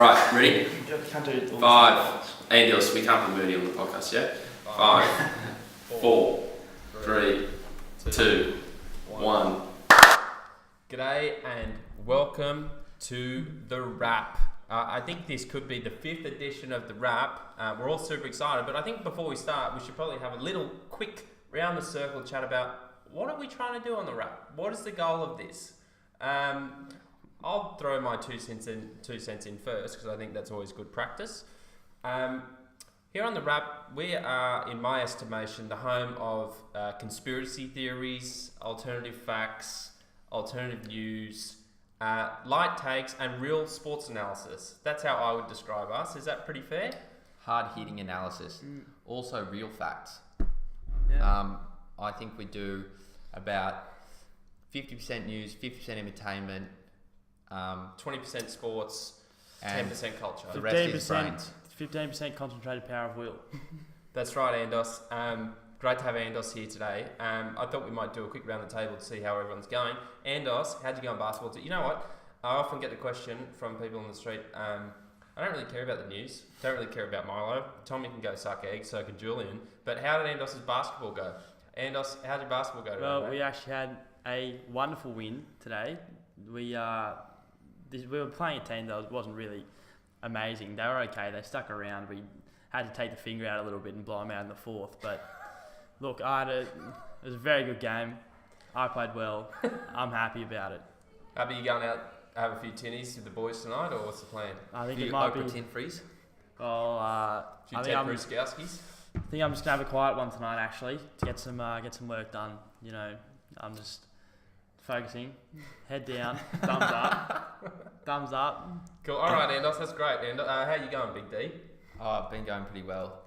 Right, ready? Can't do it all 5, Andios, we can't put Moody on the podcast yet. 5, 4, 3, 2, 1. G'day and welcome to The Wrap. I think this could be the 5th edition of The Wrap. We're all super excited, but I think before we start, we should probably have a little quick round the circle chat about what are we trying to do on The Wrap? What is the goal of this? I'll throw my 2 cents in first because I think that's always good practice. Here on The Wrap, we are, in my estimation, the home of conspiracy theories, alternative facts, alternative news, light takes, and real sports analysis. That's how I would describe us. Is that pretty fair? Hard-hitting analysis. Also real facts. Yeah. I think we do about 50% news, 50% entertainment, 20% sports, and 10% culture. the rest is brains. 15% concentrated power of will. That's right, Andos. Great to have Andos here today. I thought we might do a quick round the table to see how everyone's going. Andos, how'd you go on basketball? You know what? I often get the question from people on the street. I don't really care about the news. Don't really care about Milo. Tommy can go suck eggs, so can Julian. But how did Andos's basketball go? Andos, how'd your basketball go today? Well, we actually had a wonderful win today. We were playing a team that wasn't really amazing. They were okay. They stuck around. We had to take the finger out a little bit and blow them out in the fourth. But look, it was a very good game. I played well. I'm happy about it. Are you going out have a few tinnies with the boys tonight, or what's the plan? I think Few it might Oprah be. tin freeze. Well, A few I Ted think Bruskowskis? I'm just gonna have a quiet one tonight, actually, to get some work done. You know, I'm just focusing, head down, thumbs up. Cool. All right, Andos, that's great. Andos, how you going, Big D? I've been going pretty well.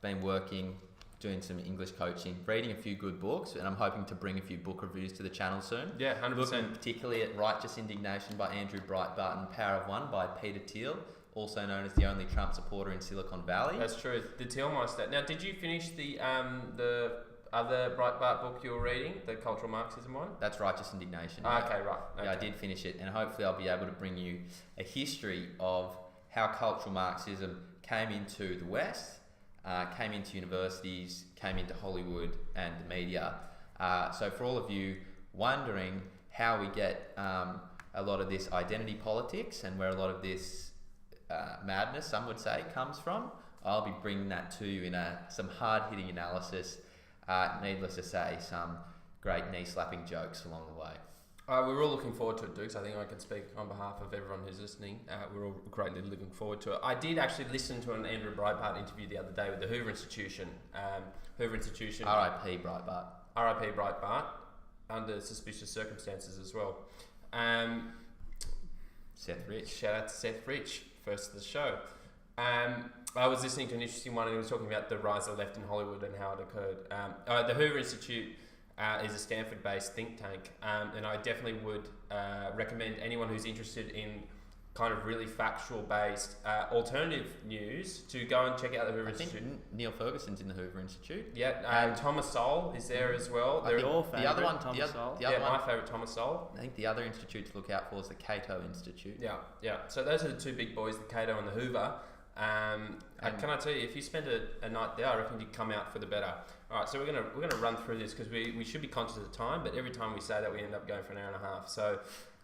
Been working, doing some English coaching, reading a few good books, and I'm hoping to bring a few book reviews to the channel soon. Yeah, 100%. Looking particularly at Righteous Indignation by Andrew Breitbart and Power of One by Peter Thiel, also known as the only Trump supporter in Silicon Valley. That's true. The Thielmeister. Now, did you finish the other Breitbart book you were reading, the cultural Marxism one? That's Righteous Indignation. Okay, right. Okay. Yeah, I did finish it, and hopefully I'll be able to bring you a history of how cultural Marxism came into the West, came into universities, came into Hollywood and the media. So for all of you wondering how we get a lot of this identity politics and where a lot of this madness, some would say, comes from, I'll be bringing that to you in some hard-hitting analysis. Needless to say, some great knee-slapping jokes along the way. We're all looking forward to it, Dukes. I think I can speak on behalf of everyone who's listening. We're all greatly looking forward to it. I did actually listen to an Andrew Breitbart interview the other day with the Hoover Institution. R.I.P. Breitbart. R.I.P. Breitbart, under suspicious circumstances as well. Seth Rich. Shout out to Seth Rich, first of the show. I was listening to an interesting one, and he was talking about the rise of the left in Hollywood and how it occurred. The Hoover Institute is a Stanford-based think tank, and I definitely would recommend anyone who's interested in kind of really factual-based alternative news to go and check out the Hoover Institute. I think Neil Ferguson's in the Hoover Institute. Yeah, Thomas Sowell is there as well. Your favourite, the other one, Thomas Sowell. My favourite, Thomas Sowell. I think the other institute to look out for is the Cato Institute. Yeah. So those are the 2 big boys, the Cato and the Hoover. Can I tell you, if you spend a night there, I reckon you'd come out for the better. All right, so we're gonna run through this because we should be conscious of the time, but every time we say that, we end up going for an hour and a half. So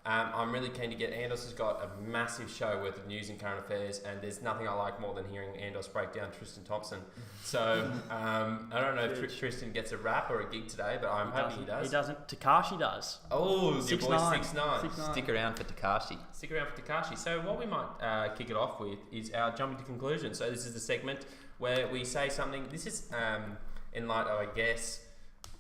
I'm really keen to get Andos has got a massive show worth of news and current affairs, and there's nothing I like more than hearing Andos break down Tristan Thompson. So I don't know if Tristan gets a rap or a gig today, but I'm hoping he does. He doesn't. Takashi does. Oh, your boy 6'9". 6'9". Stick around for Takashi. Stick around for Takashi. So what we might kick it off with is our jumping to conclusions. So this is the segment where we say something. This is in light of, I guess,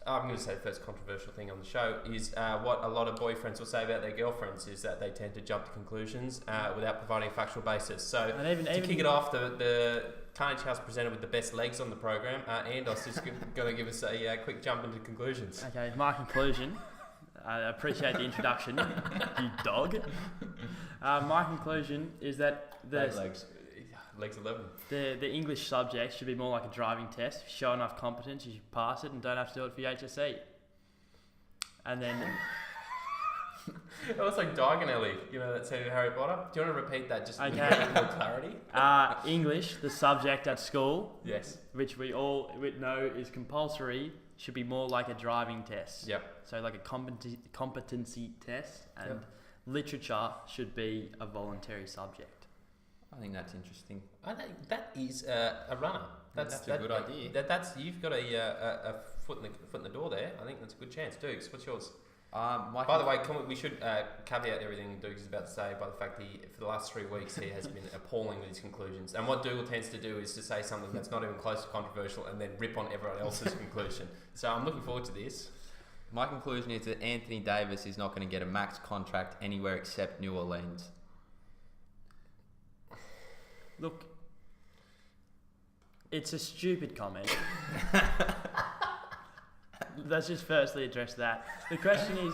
I'm going to say the first controversial thing on the show is what a lot of boyfriends will say about their girlfriends is that they tend to jump to conclusions without providing a factual basis. So to kick it off, the Carnage House presented with the best legs on the program, Andos is going to give us a quick jump into conclusions. Okay, my conclusion. I appreciate the introduction, you dog. My conclusion is that Legs 11. The English subject should be more like a driving test. If you show enough competence, you should pass it and don't have to do it for your HSC. And then It was like Diagon Alley, you know, that scene in Harry Potter. Do you want to repeat that just Okay. with more clarity? English, the subject at school, Yes. which we all know is compulsory, should be more like a driving test. Yep. So like a competency test, and Yep. literature should be a voluntary subject. I think that's interesting. I think that is a runner. That's a good idea. That's you've got a foot in the door there. I think that's a good chance. Dukes, what's yours? By the way, we should caveat everything Dukes is about to say by the fact that for the last 3 weeks he has been appalling with his conclusions. And what Dougal tends to do is to say something that's not even close to controversial and then rip on everyone else's conclusion. So I'm looking forward to this. My conclusion is that Anthony Davis is not going to get a max contract anywhere except New Orleans. Look, it's a stupid comment. Let's just firstly address that. The question is,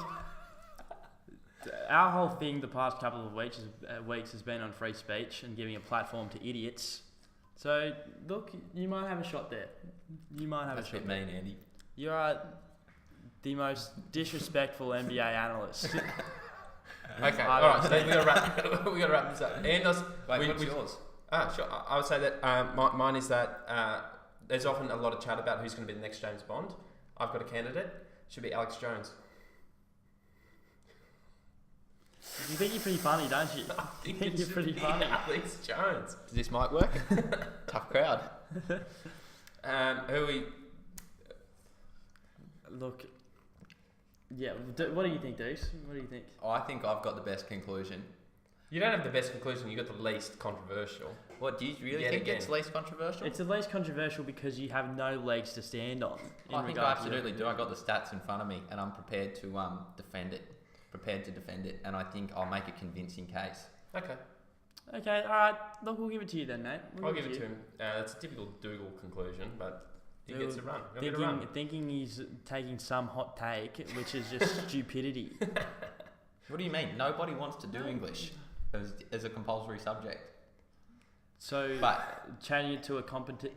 our whole thing the past couple of weeks has been on free speech and giving a platform to idiots. So, look, you might have a shot there. That's a bit mean, Andy. You are the most disrespectful NBA analyst. Okay, all right. So we got to wrap this up. And What's yours? Sure. I would say that mine is that there's often a lot of chat about who's going to be the next James Bond. I've got a candidate. Should be Alex Jones. You think you're pretty funny, don't you? I You think you're pretty be funny. Alex Jones. Does this mic work? Tough crowd. Who we? Look, yeah. What do you think, Deuce? What do you think? I think I've got the best conclusion. You don't have the best conclusion. You got the least controversial. What, do you really Yet think again. it's least controversial? It's the least controversial because you have no legs to stand on. I think I absolutely do. I got the stats in front of me, and I'm prepared to defend it. And I think I'll make a convincing case. Okay, Okay, all right. Look, we'll give it to you then, mate. I'll give it to him. That's a typical Dougal conclusion, but he gets a run. He'll get a run. Thinking he's taking some hot take, which is just stupidity. What do you mean? Nobody wants to do English as a compulsory subject. So, But changing it to a competency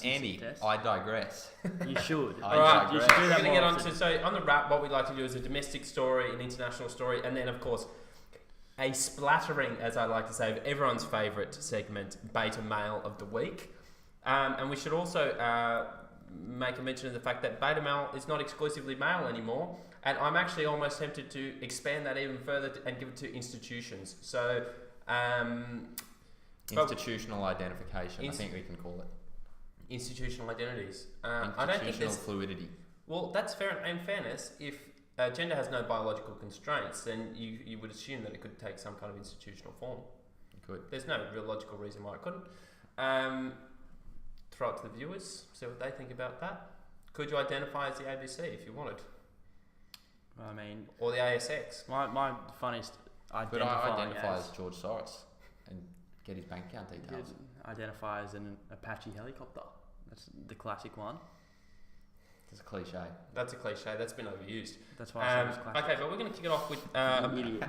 Andy, test. I digress. You should. I Alright, You digress. should do We're that going to more get on often. to, so on the wrap, what we'd like to do is a domestic story, an international story, and then, of course, a splattering, as I like to say, of everyone's favourite segment, Beta Male of the Week. And we should also make a mention of the fact that Beta Male is not exclusively male anymore, and I'm actually almost tempted to expand that even further and give it to institutions. So, Institutional identification, I think we can call it. institutional identities. I don't think Institutional there's... fluidity. Well, that's fair. In fairness, if gender has no biological constraints, then you would assume that it could take some kind of institutional form. It could. There's no real logical reason why it couldn't. Throw it to the viewers, see what they think about that. Could you identify as the ABC if you wanted? I mean, Or the ASX? my funniest Could I identifying identify as as George Soros and get his bank account details? identify as an Apache helicopter. That's the classic one. It's a cliche. That's a cliche, that's been overused. That's why I said it was classic. Okay, but we're going to kick it off with... Idiot.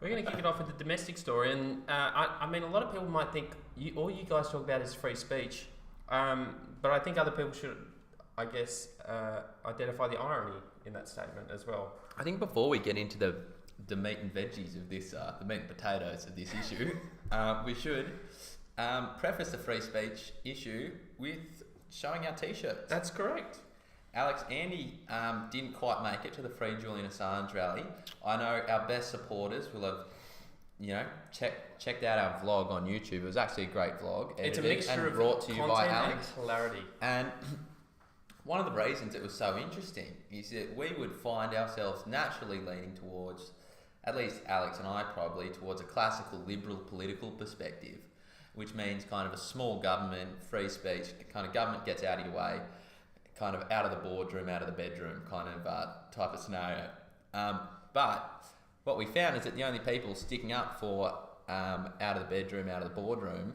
We're going to kick it off with the domestic story, and I mean, a lot of people might think all you guys talk about is free speech, but I think other people should, I guess, identify the irony in that statement as well. I think before we get into the meat and veggies of this, the meat and potatoes of this issue, we should preface the free speech issue with showing our t-shirts. That's correct. Alex, Andy didn't quite make it to the Free Julian Assange rally. I know our best supporters will have, checked out our vlog on YouTube. It was actually a great vlog. It's a edited mixture and of brought to you by content Alex. and clarity. And one of the reasons it was so interesting is that we would find ourselves naturally leaning towards, at least Alex and I probably, towards a classical liberal political perspective, which means kind of a small government, free speech, kind of government gets out of your way, kind of out of the boardroom, out of the bedroom kind of type of scenario. But what we found is that the only people sticking up for out of the bedroom, out of the boardroom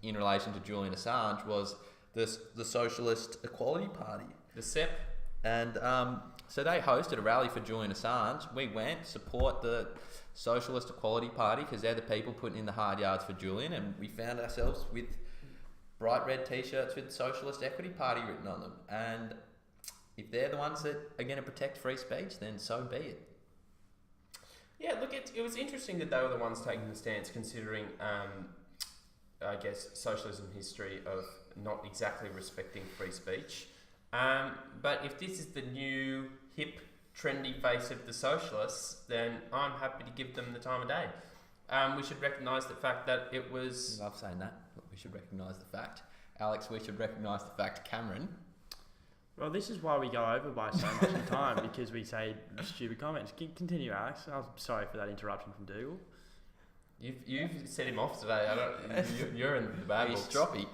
in relation to Julian Assange was the Socialist Equality Party. The SEP. And so they hosted a rally for Julian Assange. We went, support the Socialist Equality Party because they're the people putting in the hard yards for Julian, and we found ourselves with bright red t-shirts with Socialist Equity Party written on them. And if they're the ones that are going to protect free speech, then so be it. Yeah, look, it was interesting that they were the ones taking the stance, considering, I guess, socialism history of not exactly respecting free speech. But if this is the new, hip, trendy face of the socialists, then I'm happy to give them the time of day. We should recognise the fact that it was... I love saying that. We should recognise the fact. Alex, we should recognise the fact. Cameron. Well, this is why we go over by so much in time, because we say stupid comments. Continue, Alex. I'm sorry for that interruption from Dougal. You've set him off today. You're in the bad He's books. stroppy.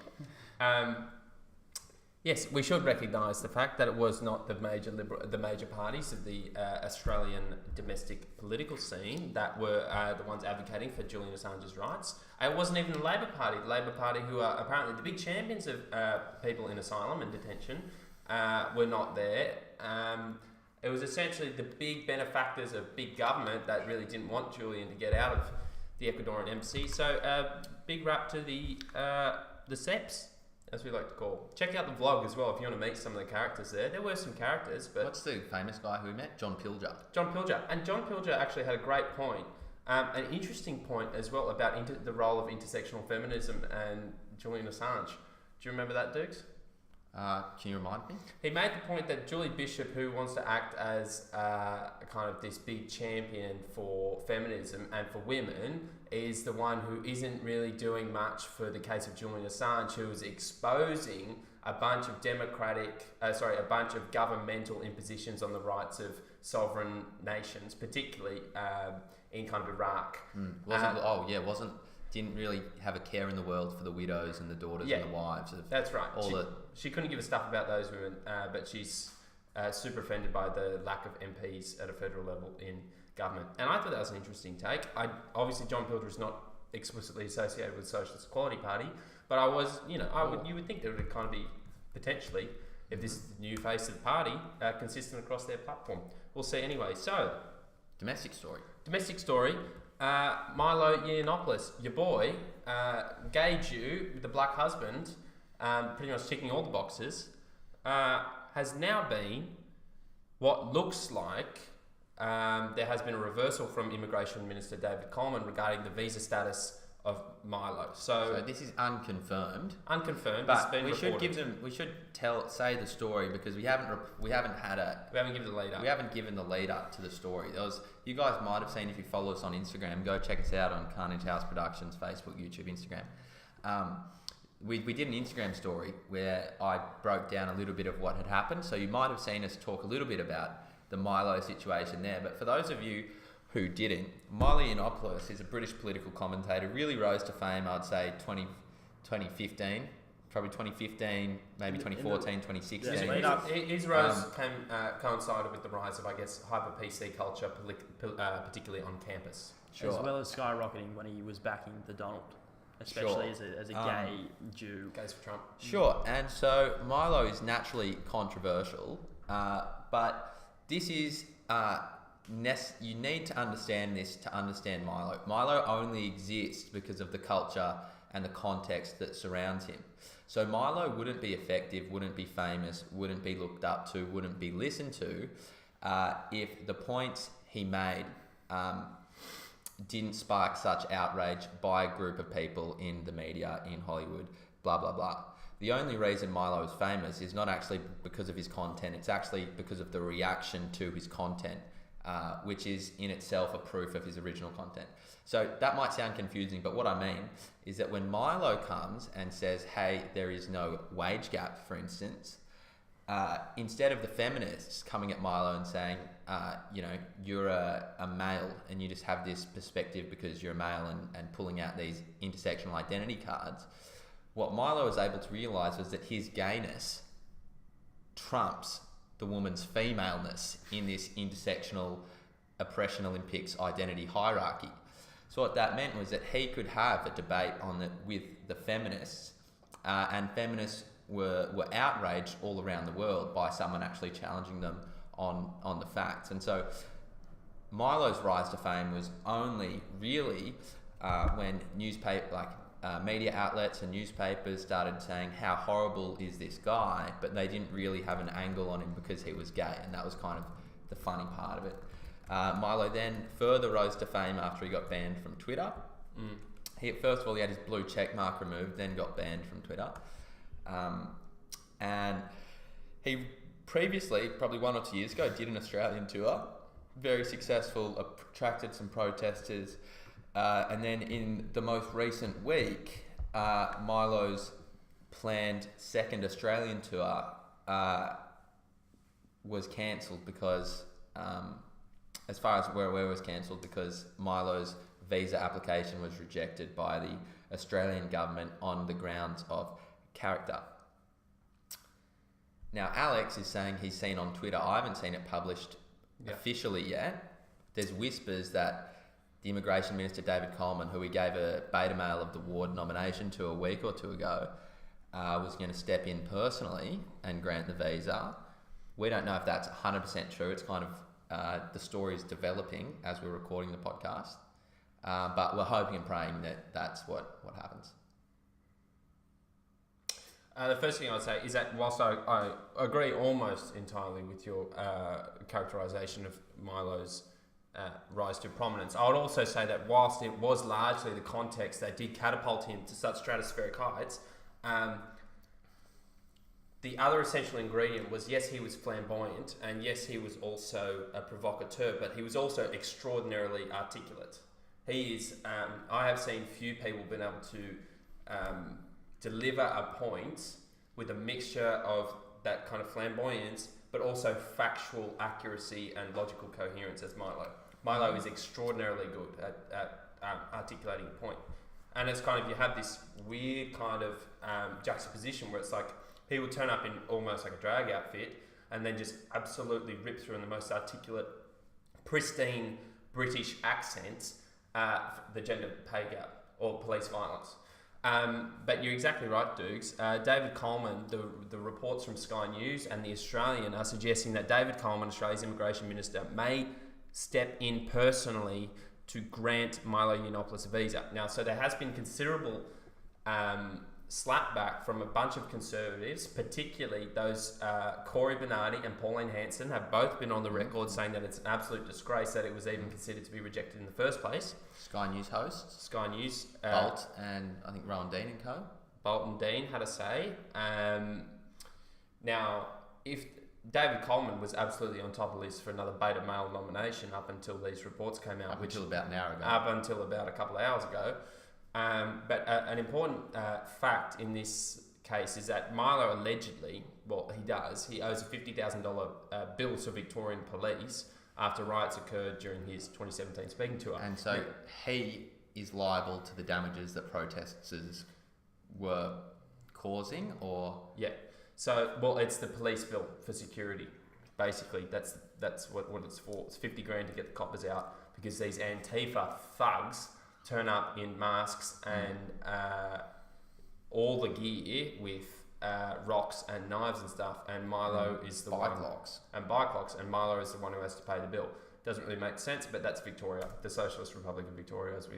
Yes, we should recognise the fact that it was not the major parties of the Australian domestic political scene that were the ones advocating for Julian Assange's rights. It wasn't even the Labor Party. The Labor Party, who are apparently the big champions of people in asylum and detention, were not there. It was essentially the big benefactors of big government that really didn't want Julian to get out of the Ecuadorian embassy. So big rap to the SEPs, as we like to call. Check out the vlog as well if you want to meet some of the characters there. There were some characters, but... What's the famous guy who we met? John Pilger. John Pilger. And John Pilger actually had a great point, an interesting point as well about the role of intersectional feminism and Julian Assange. Do you remember that, Dukes? Can you remind me? He made the point that Julie Bishop, who wants to act as kind of this big champion for feminism and for women, is the one who isn't really doing much for the case of Julian Assange, who is exposing a bunch of a bunch of governmental impositions on the rights of sovereign nations, particularly in kind of Iraq. Didn't really have a care in the world for the widows and the daughters and the wives. That's right. She couldn't give a stuff about those women, but she's super offended by the lack of MPs at a federal level in government. And I thought that was an interesting take. Obviously, John Pilger is not explicitly associated with the Socialist Equality Party, but you would think there would kind of be potentially, if this is the new face of the party, consistent across their platform. We'll see anyway. So, Domestic story. Milo Yianopolous, your boy, gay Jew with a black husband, pretty much ticking all the boxes, has now been what looks like there has been a reversal from Immigration Minister David Coleman regarding the visa status of Milo. So this is unconfirmed. Unconfirmed. But we should say the story because we haven't given the lead up to the story. You guys might have seen if you follow us on Instagram. Go check us out on Carnage House Productions, Facebook, YouTube, Instagram. We did an Instagram story where I broke down a little bit of what had happened. So you might have seen us talk a little bit about the Milo situation there. But for those of you who didn't, Milo Yianopolous is a British political commentator, really rose to fame, I'd say 2015, probably 2015, maybe 2014, 2016. His rise coincided with the rise of, I guess, hyper-PC culture, particularly on campus. Sure. As well as skyrocketing when he was backing the Donald, especially as a gay Jew. Goes for Trump. Sure, and so Milo is naturally controversial, but this is... you need to understand this to understand Milo. Milo only exists because of the culture and the context that surrounds him. So Milo wouldn't be effective, wouldn't be famous, wouldn't be looked up to, wouldn't be listened to if the points he made didn't spark such outrage by a group of people in the media, in Hollywood, blah, blah, blah. The only reason Milo is famous is not actually because of his content, it's actually because of the reaction to his content. Which is in itself a proof of his original content. So that might sound confusing, but what I mean is that when Milo comes and says, hey, there is no wage gap, for instance, instead of the feminists coming at Milo and saying, you're a male and you just have this perspective because you're a male and pulling out these intersectional identity cards, what Milo was able to realise was that his gayness trumps the woman's femaleness in this intersectional oppression Olympics identity hierarchy. So what that meant was that he could have a debate with the feminists, and feminists were outraged all around the world by someone actually challenging them on the facts. And so Milo's rise to fame was only really when media outlets and newspapers started saying how horrible is this guy, but they didn't really have an angle on him because he was gay, and that was kind of the funny part of it. Milo then further rose to fame after he got banned from Twitter. He first of all he had his blue check mark removed, then got banned from Twitter, and he previously, probably 1 or 2 years ago, did an Australian tour, very successful, attracted some protesters, and then in the most recent week, Milo's planned second Australian tour was cancelled because, as far as we're aware, was cancelled because Milo's visa application was rejected by the Australian government on the grounds of character. Now, Alex is saying he's seen on Twitter, I haven't seen it published officially yet. There's whispers that the Immigration Minister, David Coleman, who we gave a beta mail of the ward nomination to a week or two ago, was going to step in personally and grant the visa. We don't know if that's 100% true. It's kind of, the story's developing as we're recording the podcast. But we're hoping and praying that that's what happens. The first thing I'd say is that whilst I agree almost entirely with your characterisation of Milo's rise to prominence, I would also say that whilst it was largely the context that did catapult him to such stratospheric heights, the other essential ingredient was, yes, he was flamboyant, and yes, he was also a provocateur, but he was also extraordinarily articulate. He is, I have seen few people been able to deliver a point with a mixture of that kind of flamboyance, but also factual accuracy and logical coherence as Milo. Milo is extraordinarily good at articulating a point. And it's kind of, you have this weird kind of juxtaposition where it's like, he will turn up in almost like a drag outfit and then just absolutely rip through in the most articulate, pristine British accents the gender pay gap or police violence. But you're exactly right, Dukes. David Coleman, the reports from Sky News and The Australian are suggesting that David Coleman, Australia's Immigration Minister, may step in personally to grant Milo Yianopolous a visa. Now, so there has been considerable slapback from a bunch of Conservatives, particularly those Corey Bernardi and Pauline Hanson have both been on the record saying that it's an absolute disgrace that it was even considered to be rejected in the first place. Sky News hosts. Sky News. Bolt and I think Rowan Dean and co. Bolt and Dean had a say. Now, if David Coleman was absolutely on top of the list for another beta male nomination up until these reports came out. Up until about an hour ago. Up until about a couple of hours ago. But an important fact in this case is that Milo allegedly, well, he owes a $50,000 bill to Victorian police after riots occurred during his 2017 speaking tour. And so he is liable to the damages that protesters were causing, or? Yeah. So, well, it's the police bill for security. Basically, that's what it's for. It's $50,000 to get the coppers out because these Antifa thugs turn up in masks and all the gear with rocks and knives and stuff, and Milo is the bike one locks, and Milo is the one who has to pay the bill. Doesn't really make sense, but that's Victoria, the Socialist Republic of Victoria, as we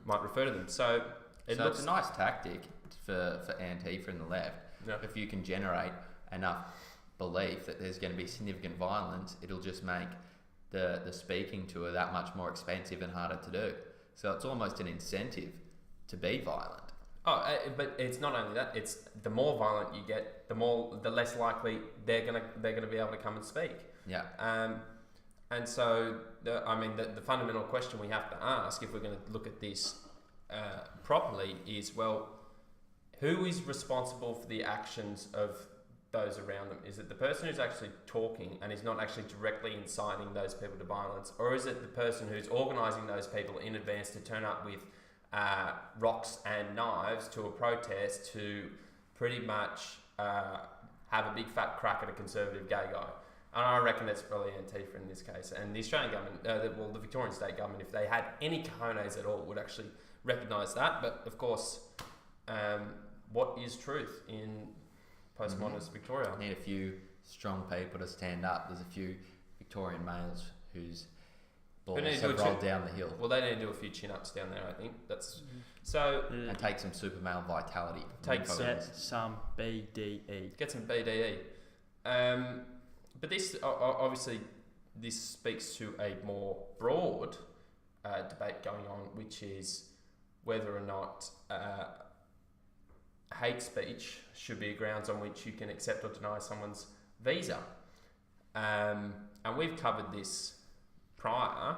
might refer to them. So it's a nice tactic for Antifa and the left. Yeah. If you can generate enough belief that there's going to be significant violence, it'll just make the speaking tour that much more expensive and harder to do. So it's almost an incentive to be violent. Oh, but it's not only that. It's the more violent you get, the less likely they're gonna be able to come and speak. Yeah. And so the fundamental question we have to ask if we're going to look at this properly is, well, who is responsible for the actions of those around them? Is it the person who's actually talking and is not actually directly inciting those people to violence, or is it the person who's organising those people in advance to turn up with rocks and knives to a protest to pretty much have a big fat crack at a conservative gay guy? And I reckon that's probably Antifa in this case. And the Australian government, the Victorian state government, if they had any cojones at all, would actually recognise that. But of course, what is truth in postmodernist Victoria? Need a few strong people to stand up. There's a few Victorian males whose balls They need to do have a rolled down the hill. Well, they need to do a few chin-ups down there, I think. That's so. And take some super male vitality. Take Get some BDE. Get some BDE. But this obviously this speaks to a more broad debate going on, which is whether or not hate speech should be grounds on which you can accept or deny someone's visa. And we've covered this prior.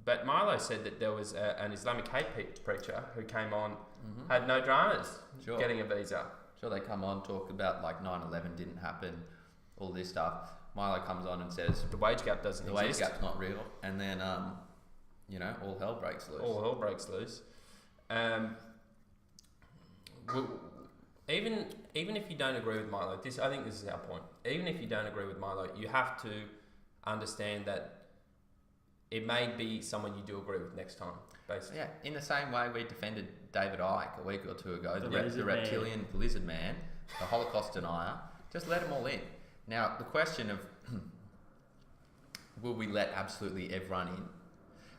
But Milo said that there was an Islamic hate preacher who came on, had no dramas getting a visa. Sure, they come on, talk about like 9/11 didn't happen, all this stuff. Milo comes on and says The wage gap doesn't the exist. wage gap's not real, and then all hell breaks loose. All hell breaks loose. Even if you don't agree with Milo, I think this is our point. Even if you don't agree with Milo, you have to understand that it may be someone you do agree with next time. Basically, Yeah, in the same way we defended David Icke a week or two ago, The the lizard reptilian lizard man, the Holocaust denier. Just let them all in. Now, the question of will we let absolutely everyone in?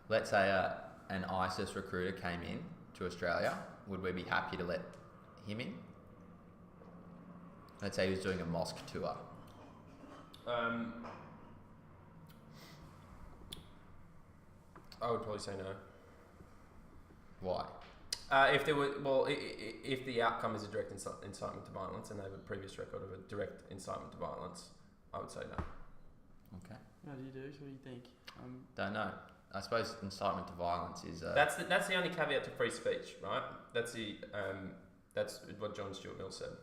Let's say an ISIS recruiter came in to Australia. Would we be happy to let him in? Let's say he was doing a mosque tour. I would probably say no. Why? If there were, if the outcome is a direct incitement to violence and they have a previous record of a direct incitement to violence, I would say no. Okay. What do you do? What do you think? Don't know. I suppose incitement to violence is... That's the only caveat to free speech, right? That's what John Stuart Mill said.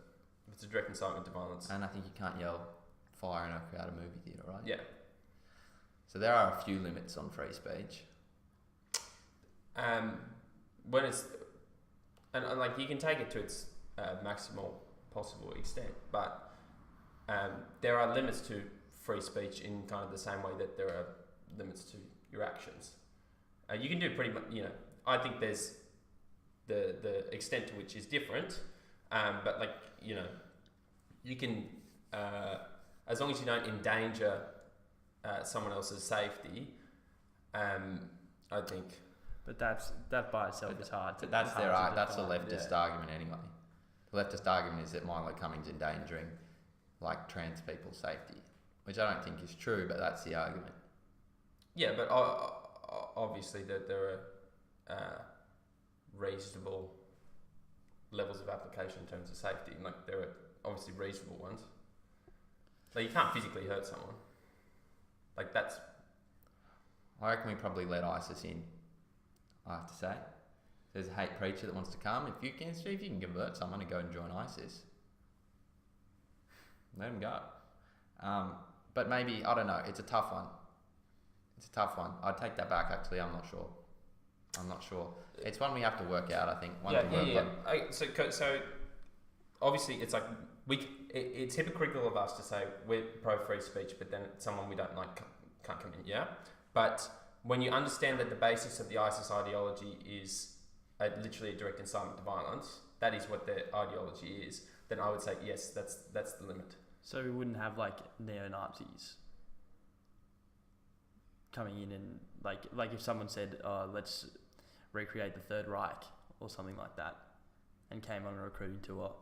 If it's a direct incitement to violence. And I think you can't yell fire in a crowded movie theatre, right? Yeah. So there are a few limits on free speech. When it's... And like you can take it to its maximal possible extent, but there are limits to free speech in kind of the same way that there are limits to your actions. You can do pretty much, I think there's the extent to which is different, but like, you can, as long as you don't endanger someone else's safety, I think. But that by itself is hard. That's the define. leftist argument anyway. The leftist argument is that Milo Cummings endangering like trans people's safety, which I don't think is true, but that's the argument. Yeah, but obviously that there are reasonable levels of application in terms of safety. Like there are obviously reasonable ones. Like you can't physically hurt someone. Like that's. I reckon we probably let ISIS in. I have to say, there's a hate preacher that wants to come. If you can convert someone to go and join ISIS, let him go. But maybe, I don't know. It's a tough one. I'd take that back. Actually, I'm not sure. It's one we have to work out. I think. So obviously, it's like it's hypocritical of us to say we're pro free speech, but then someone we don't like can't come in. Yeah, but when you understand that the basis of the ISIS ideology is literally a direct incitement to violence, that is what their ideology is, then I would say yes, that's the limit. So we wouldn't have like neo-Nazis coming in and like if someone said, let's recreate the Third Reich or something like that and came on a recruiting tour,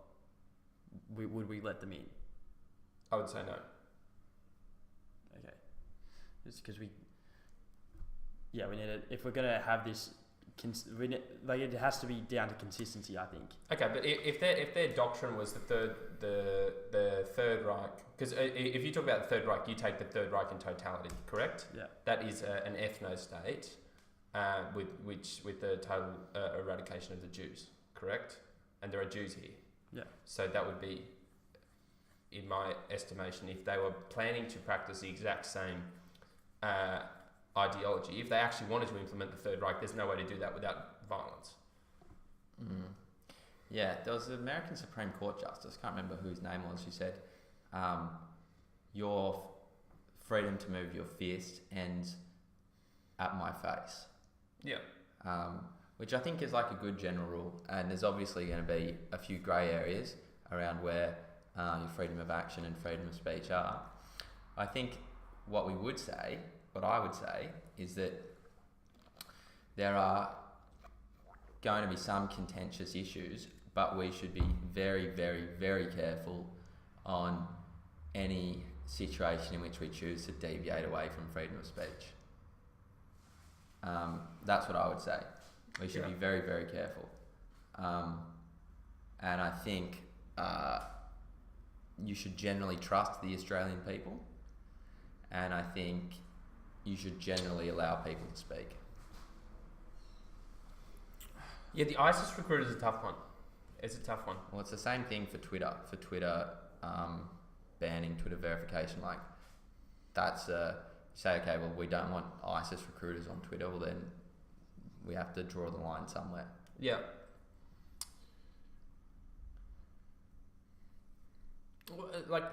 would we let them in? I would say no. Okay. Just because we need it. If we're gonna have this, it has to be down to consistency. I think. Okay, but if their doctrine was the Third Reich, because if you talk about the Third Reich, you take the Third Reich in totality, correct? Yeah. That is an ethno-state, with the total eradication of the Jews, correct? And there are Jews here. Yeah. So that would be, in my estimation, if they were planning to practice the exact same ideology, if they actually wanted to implement the Third Reich, there's no way to do that without violence. Yeah, there was an American Supreme Court justice, can't remember whose name was, who said, your freedom to move your fist ends at my face. Yeah. Which I think is like a good general rule, and there's obviously going to be a few grey areas around where your freedom of action and freedom of speech are. I think what we would say what I would say is that there are going to be some contentious issues, but we should be very, very, very careful on any situation in which we choose to deviate away from freedom of speech. That's what I would say. We should be very, very careful. And I think you should generally trust the Australian people, and I think you should generally allow people to speak. Yeah, the ISIS recruiter is a tough one. It's a tough one. Well, it's the same thing for Twitter. For Twitter, banning Twitter verification, like that's say, okay, well, we don't want ISIS recruiters on Twitter. Well, then we have to draw the line somewhere. Yeah. Like,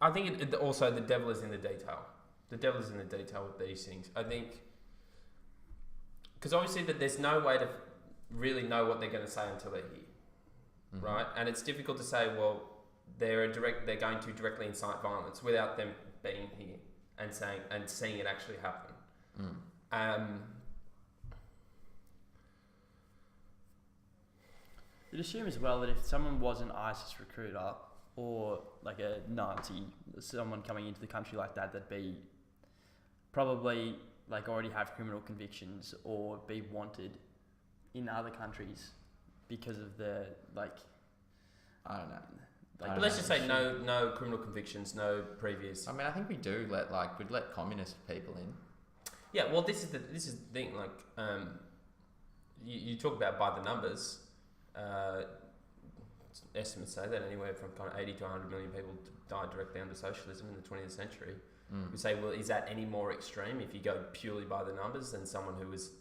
I think it also the devil is in the detail. The devil is in the detail with these things. I think because obviously that there's no way to really know what they're going to say until they're here, right? And it's difficult to say, well, they're going to directly incite violence without them being here and seeing it actually happen. You'd assume as well that if someone was an ISIS recruiter or like a Nazi, someone coming into the country like that, that'd be probably like already have criminal convictions or be wanted in other countries because of the like, I don't know. But let's just say no criminal convictions, no previous. I mean, I think we do we'd let communist people in. Yeah, well, this is the thing. Like, you talk about by the numbers. Estimates say that anywhere from kind of 80 to 100 million people died directly under socialism in the 20th century. We say, well, is that any more extreme if you go purely by the numbers than someone who was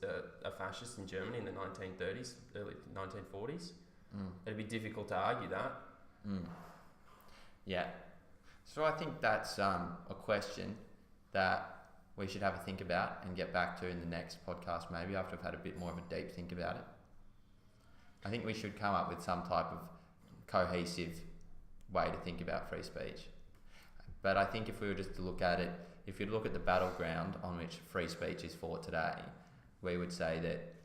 a fascist in Germany in the 1930s, early 1940s? It'd be difficult to argue that. Yeah. So I think that's a question that we should have a think about and get back to in the next podcast, maybe after I've had a bit more of a deep think about it. I think we should come up with some type of cohesive way to think about free speech. But I think if we were just to look at it, if you look at the battleground on which free speech is fought today, we would say that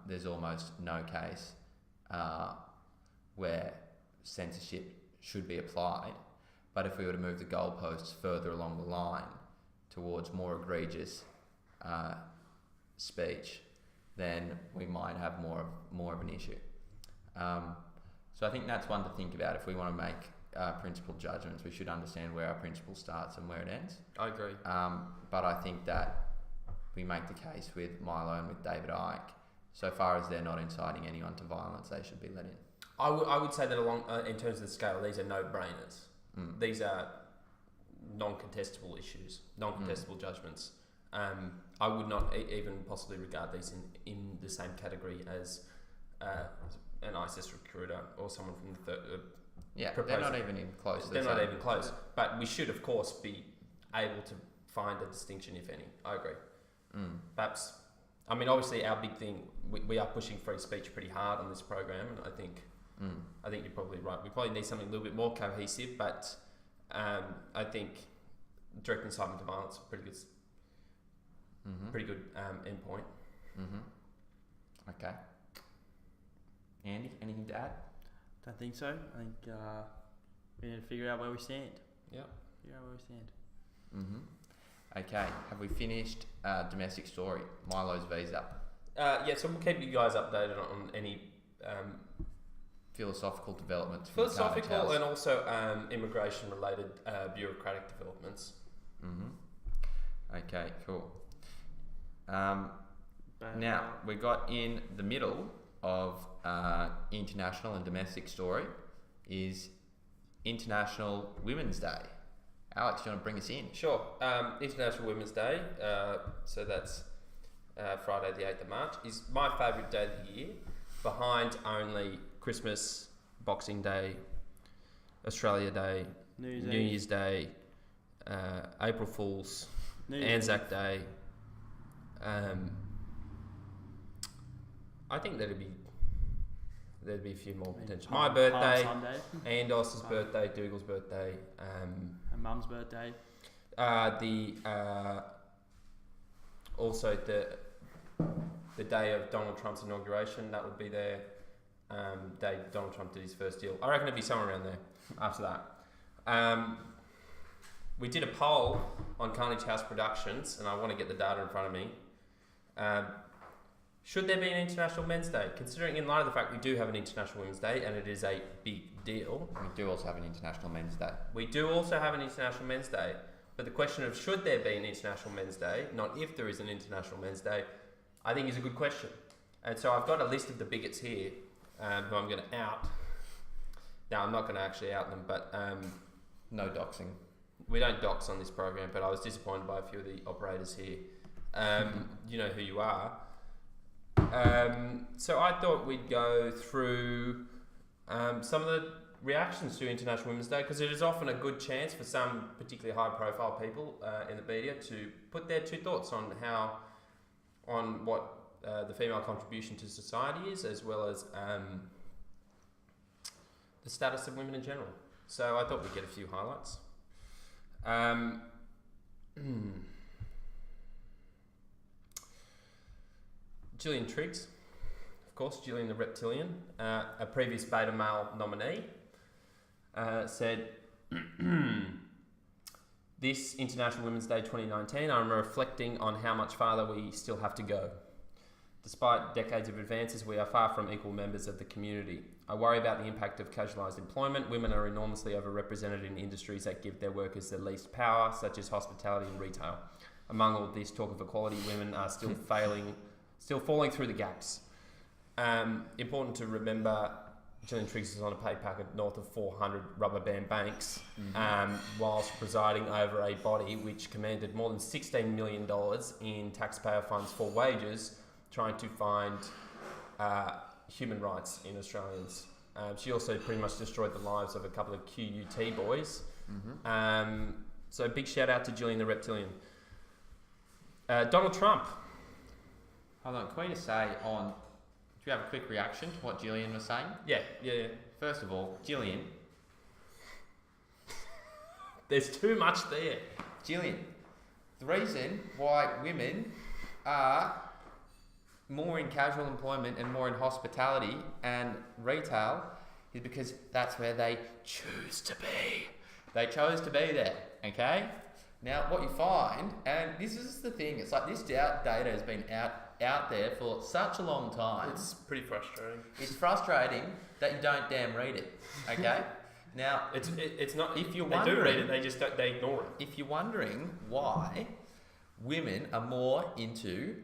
there's almost no case where censorship should be applied. But if we were to move the goalposts further along the line towards more egregious speech, then we might have more of an issue. So I think that's one to think about. If we want to make principled judgments, we should understand where our principle starts and where it ends. I agree. But I think that we make the case with Milo and with David Icke, so far as they're not inciting anyone to violence, they should be let in. I would say that along in terms of the scale, these are no-brainers. These are non-contestable issues, non-contestable judgments. I would not even possibly regard these in the same category as an ISIS recruiter or someone from the they're not even in close. They're not even close. But we should, of course, be able to find a distinction, if any. I agree. Perhaps, I mean, obviously, our big thing, we are pushing free speech pretty hard on this program, and I think you're probably right. We probably need something a little bit more cohesive, but I think direct incitement to violence is pretty good endpoint. Okay. Andy, anything to add? Don't think so. I think we need to figure out where we stand. Yeah. Figure out where we stand. Okay. Have we finished domestic story? Milo's visa. So we'll keep you guys updated on any Philosophical developments. Philosophical and also immigration-related bureaucratic developments. Okay, cool. Now, we got in the middle of international and domestic story is International Women's Day. Alex, do you want to bring us in? Sure. International Women's Day, so that's Friday the 8th of March, is my favourite day of the year, behind only Christmas, Boxing Day, Australia Day, New Year's Day, April Fool's, Anzac Day. I think there'd be a few more potential. My birthday, Andos's birthday, Dougal's birthday, and Mum's birthday. Also, the day of Donald Trump's inauguration, that would be their day Donald Trump did his first deal. I reckon it'd be somewhere around there after that. We did a poll on Carnage House Productions, and I want to get the data in front of me. Should there be an International Men's Day? Considering in light of the fact we do have an International Women's Day, and it is a big deal. We do also have an International Men's Day. We do also have an International Men's Day. But the question of should there be an International Men's Day, not if there is an International Men's Day, I think is a good question. And so I've got a list of the bigots here who I'm going to out. Now, I'm not going to actually out them, but... no doxing. We don't dox on this program, but I was disappointed by a few of the operators here. You know who you are. So I thought we'd go through some of the reactions to International Women's Day, because it is often a good chance for some particularly high-profile people in the media to put their two thoughts on what the female contribution to society is, as well as the status of women in general. So I thought we'd get a few highlights. Gillian Triggs, of course, Gillian the Reptilian, a previous beta male nominee, said, "This International Women's Day 2019, I'm reflecting on how much farther we still have to go. Despite decades of advances, we are far from equal members of the community. I worry about the impact of casualised employment. Women are enormously overrepresented in industries that give their workers the least power, such as hospitality and retail. Among all this talk of equality, women are still falling through the gaps. Important to remember, Gillian Triggs is on a pay packet north of 400 rubber band banks, whilst presiding over a body which commanded more than $16 million in taxpayer funds for wages, trying to find human rights in Australians. She also pretty much destroyed the lives of a couple of QUT boys. So big shout out to Gillian the Reptilian. Donald Trump. Hold on, can we just say do you have a quick reaction to what Gillian was saying? Yeah. First of all, Gillian. There's too much there. Gillian, the reason why women are more in casual employment and more in hospitality and retail is because that's where they choose to be. They chose to be there, okay? Now, what you find, and this is the thing, it's like this data has been out there for such a long time. It's pretty frustrating. It's frustrating that you don't damn read it, okay? Now, it's not. If you're they wondering, do read it, they ignore it. If you're wondering why women are more into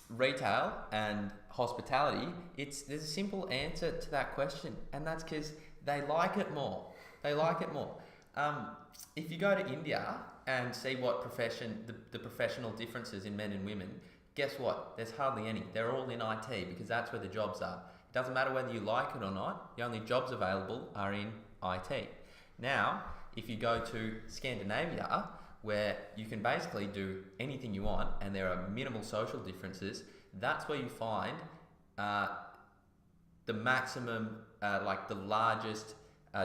retail and hospitality, there's a simple answer to that question, and that's because they like it more. They like it more. If you go to India and see what the professional differences in men and women, guess what? There's hardly any. They're all in IT because that's where the jobs are. It doesn't matter whether you like it or not. The only jobs available are in IT. Now, if you go to Scandinavia, where you can basically do anything you want and there are minimal social differences, that's where you find the maximum, the largest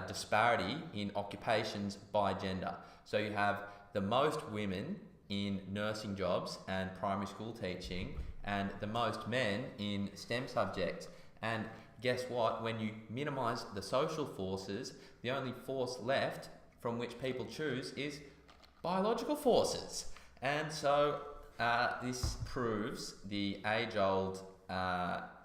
disparity in occupations by gender. So you have the most women in nursing jobs and primary school teaching, and the most men in STEM subjects. And guess what? When you minimise the social forces, the only force left from which people choose is biological forces. And so this proves the age-old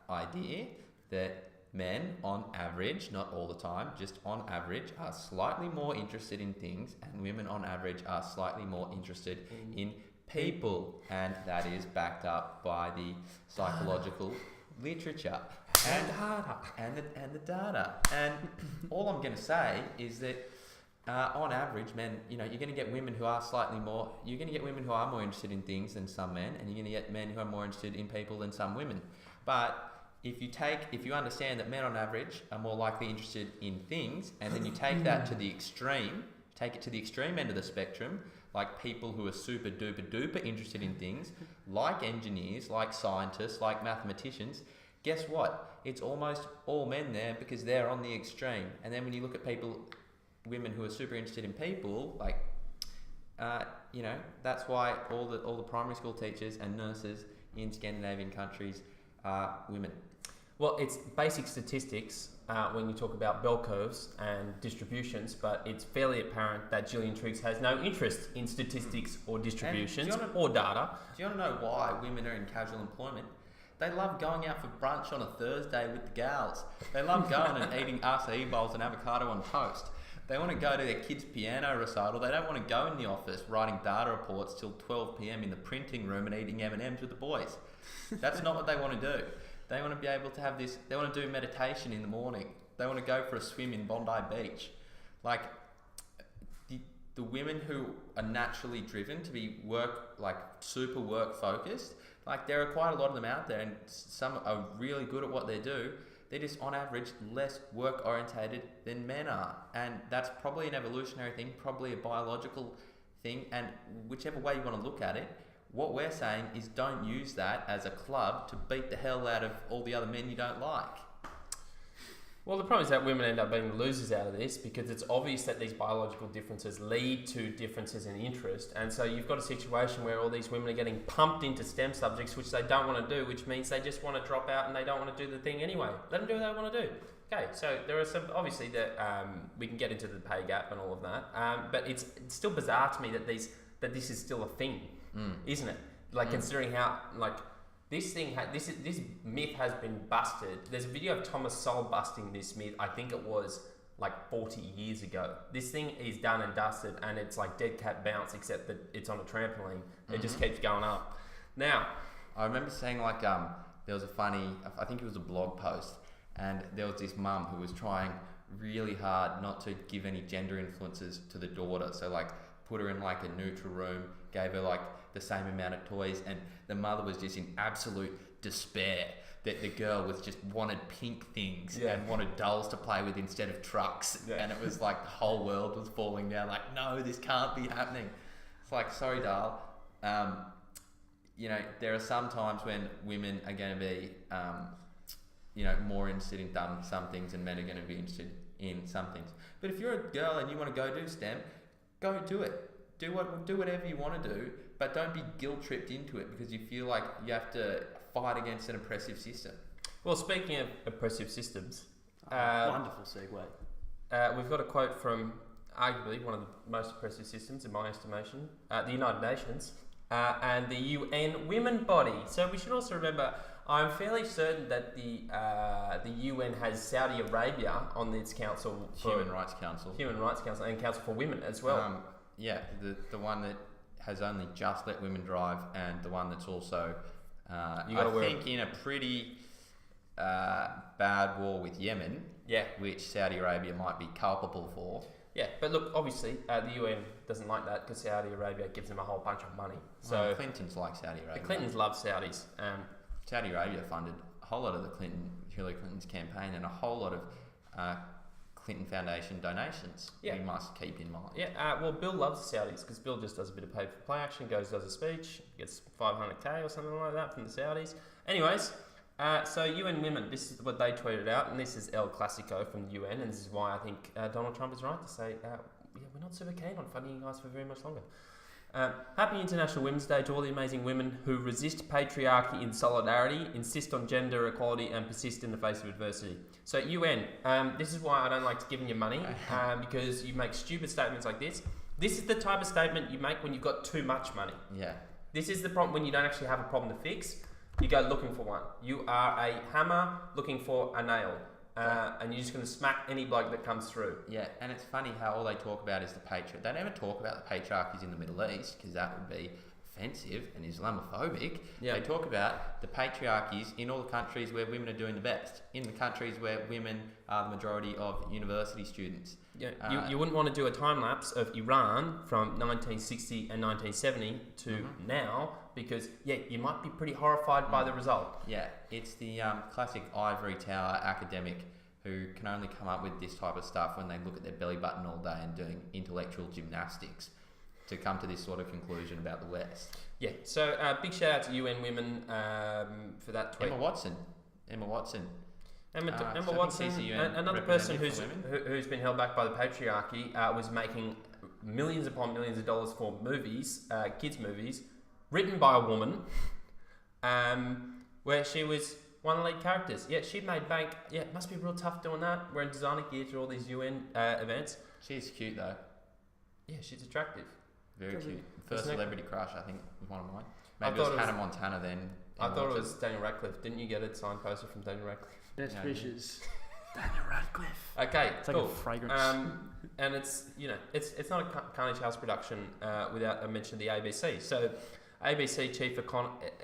idea that men, on average, not all the time, just on average, are slightly more interested in things, and women, on average, are slightly more interested in people. And that is backed up by the psychological literature and the data. And all I'm going to say is that on average, men, you're going to get women who are you're going to get women who are more interested in things than some men, and you're going to get men who are more interested in people than some women. But if you understand that men on average are more likely interested in things, and then you take that to the extreme, take it to the extreme end of the spectrum, like people who are super duper duper interested in things, like engineers, like scientists, like mathematicians, guess what? It's almost all men there because they're on the extreme. And then when you look at women who are super interested in people, like that's why all the primary school teachers and nurses in Scandinavian countries are women. Well, it's basic statistics when you talk about bell curves and distributions, but it's fairly apparent that Gillian Triggs has no interest in statistics or distributions or data. Do you want to know why women are in casual employment? They love going out for brunch on a Thursday with the gals. They love going and eating acai bowls and avocado on toast. They want to go to their kids' piano recital. They don't want to go in the office writing data reports till 12 p.m. in the printing room and eating M&Ms with the boys. That's not what they want to do. They want to be able to have this. They want to do meditation in the morning. They want to go for a swim in Bondi Beach. Like the women who are naturally driven to be super work focused. Like there are quite a lot of them out there, and some are really good at what they do. They're just on average less work orientated than men are, and that's probably an evolutionary thing, probably a biological thing. And whichever way you want to look at it, what we're saying is don't use that as a club to beat the hell out of all the other men you don't like. Well, the problem is that women end up being the losers out of this because it's obvious that these biological differences lead to differences in interest. And so you've got a situation where all these women are getting pumped into STEM subjects, which they don't want to do, which means they just want to drop out and they don't want to do the thing anyway. Let them do what they want to do. Okay, so there are some, obviously, that we can get into the pay gap and all of that. But it's still bizarre to me that this is still a thing, isn't it? Like, considering how, this myth has been busted. There's a video of Thomas Sowell busting this myth. I think it was 40 years ago. This thing is done and dusted, and it's like dead cat bounce, except that it's on a trampoline. It just keeps going up. Now, I remember seeing there was a funny, I think it was a blog post, and there was this mum who was trying really hard not to give any gender influences to the daughter. So put her in a neutral room, gave her the same amount of toys, and the mother was just in absolute despair that the girl was just wanted pink things and wanted dolls to play with instead of trucks. And it was the whole world was falling down. No, this can't be happening. It's sorry, doll. There are some times when women are going to be, more interested in some things, and men are going to be interested in some things. But if you're a girl and you want to go do STEM, go do it. Do whatever you want to do, but don't be guilt tripped into it because you feel like you have to fight against an oppressive system. Well, speaking of oppressive systems, wonderful segue. We've got a quote from arguably one of the most oppressive systems in my estimation, the United Nations and the UN Women Body. So we should also remember, I'm fairly certain that the UN has Saudi Arabia on its council, Human Rights Council, and Council for Women as well. The one that has only just let women drive, and the one that's also, in a pretty bad war with Yemen, which Saudi Arabia might be culpable for. Yeah, but look, obviously, the UN doesn't like that because Saudi Arabia gives them a whole bunch of money. So Clintons like Saudi Arabia. The Clintons love Saudis. Saudi Arabia funded a whole lot of Hillary Clinton's campaign and a whole lot of Clinton Foundation donations. We must keep in mind. Well, Bill loves the Saudis because Bill just does a bit of paid-for-play action, does a speech, gets $500K or something like that from the Saudis. Anyways, so UN Women, this is what they tweeted out, and this is El Clasico from the UN, and this is why I think Donald Trump is right to say, we're not super keen on funding you guys for very much longer. Happy International Women's Day to all the amazing women who resist patriarchy in solidarity, insist on gender equality, and persist in the face of adversity. So UN, this is why I don't like giving you money, because you make stupid statements like this. This is the type of statement you make when you've got too much money. Yeah. This is the problem when you don't actually have a problem to fix. You go looking for one. You are a hammer looking for a nail. And you're just going to smack any bloke that comes through. Yeah, and it's funny how all they talk about is the patriarchy. They never talk about the patriarchies in the Middle East because that would be offensive and Islamophobic. Yeah. They talk about the patriarchies in all the countries where women are doing the best, in the countries where women are the majority of university students. Yeah, you wouldn't want to do a time lapse of Iran from 1960 and 1970 to now because, you might be pretty horrified by the result. Yeah, it's the classic ivory tower academic who can only come up with this type of stuff when they look at their belly button all day and doing intellectual gymnastics to come to this sort of conclusion about the West. Yeah, so big shout out to UN Women for that tweet. Emma Watson. Emma Watson, another person who's been held back by the patriarchy, was making millions upon millions of dollars for movies, kids movies, written by a woman, where she was one of the lead characters. Yeah, she made bank. Yeah, it must be real tough doing that. Wearing designer gear to all these UN events. She's cute though. Yeah, she's attractive. Very cute. First Isn't it- celebrity crush, I think, was one of mine. I Maybe it was thought it was- Hannah Montana then. I thought it was Daniel Radcliffe. Didn't you get a signed poster from Daniel Radcliffe? Best Yeah. wishes. Daniel Radcliffe. Okay, It's like cool. a fragrance. And it's it's not a Carnage House production without a mention of the ABC. So, ABC Chief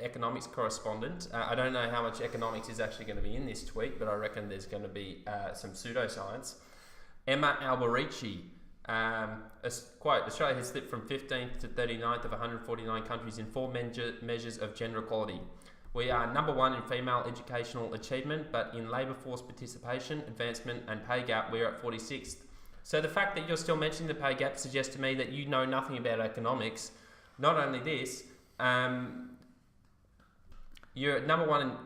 Economics Correspondent. I don't know how much economics is actually going to be in this tweet, but I reckon there's going to be some pseudoscience. Emma Alberici. Quote, Australia has slipped from 15th to 39th of 149 countries in 4 measures of gender equality. We are number 1 in female educational achievement, but in labour force participation, advancement and pay gap, we're at 46th. So the fact that you're still mentioning the pay gap suggests to me that you know nothing about economics. Not only this, you're at number 1 in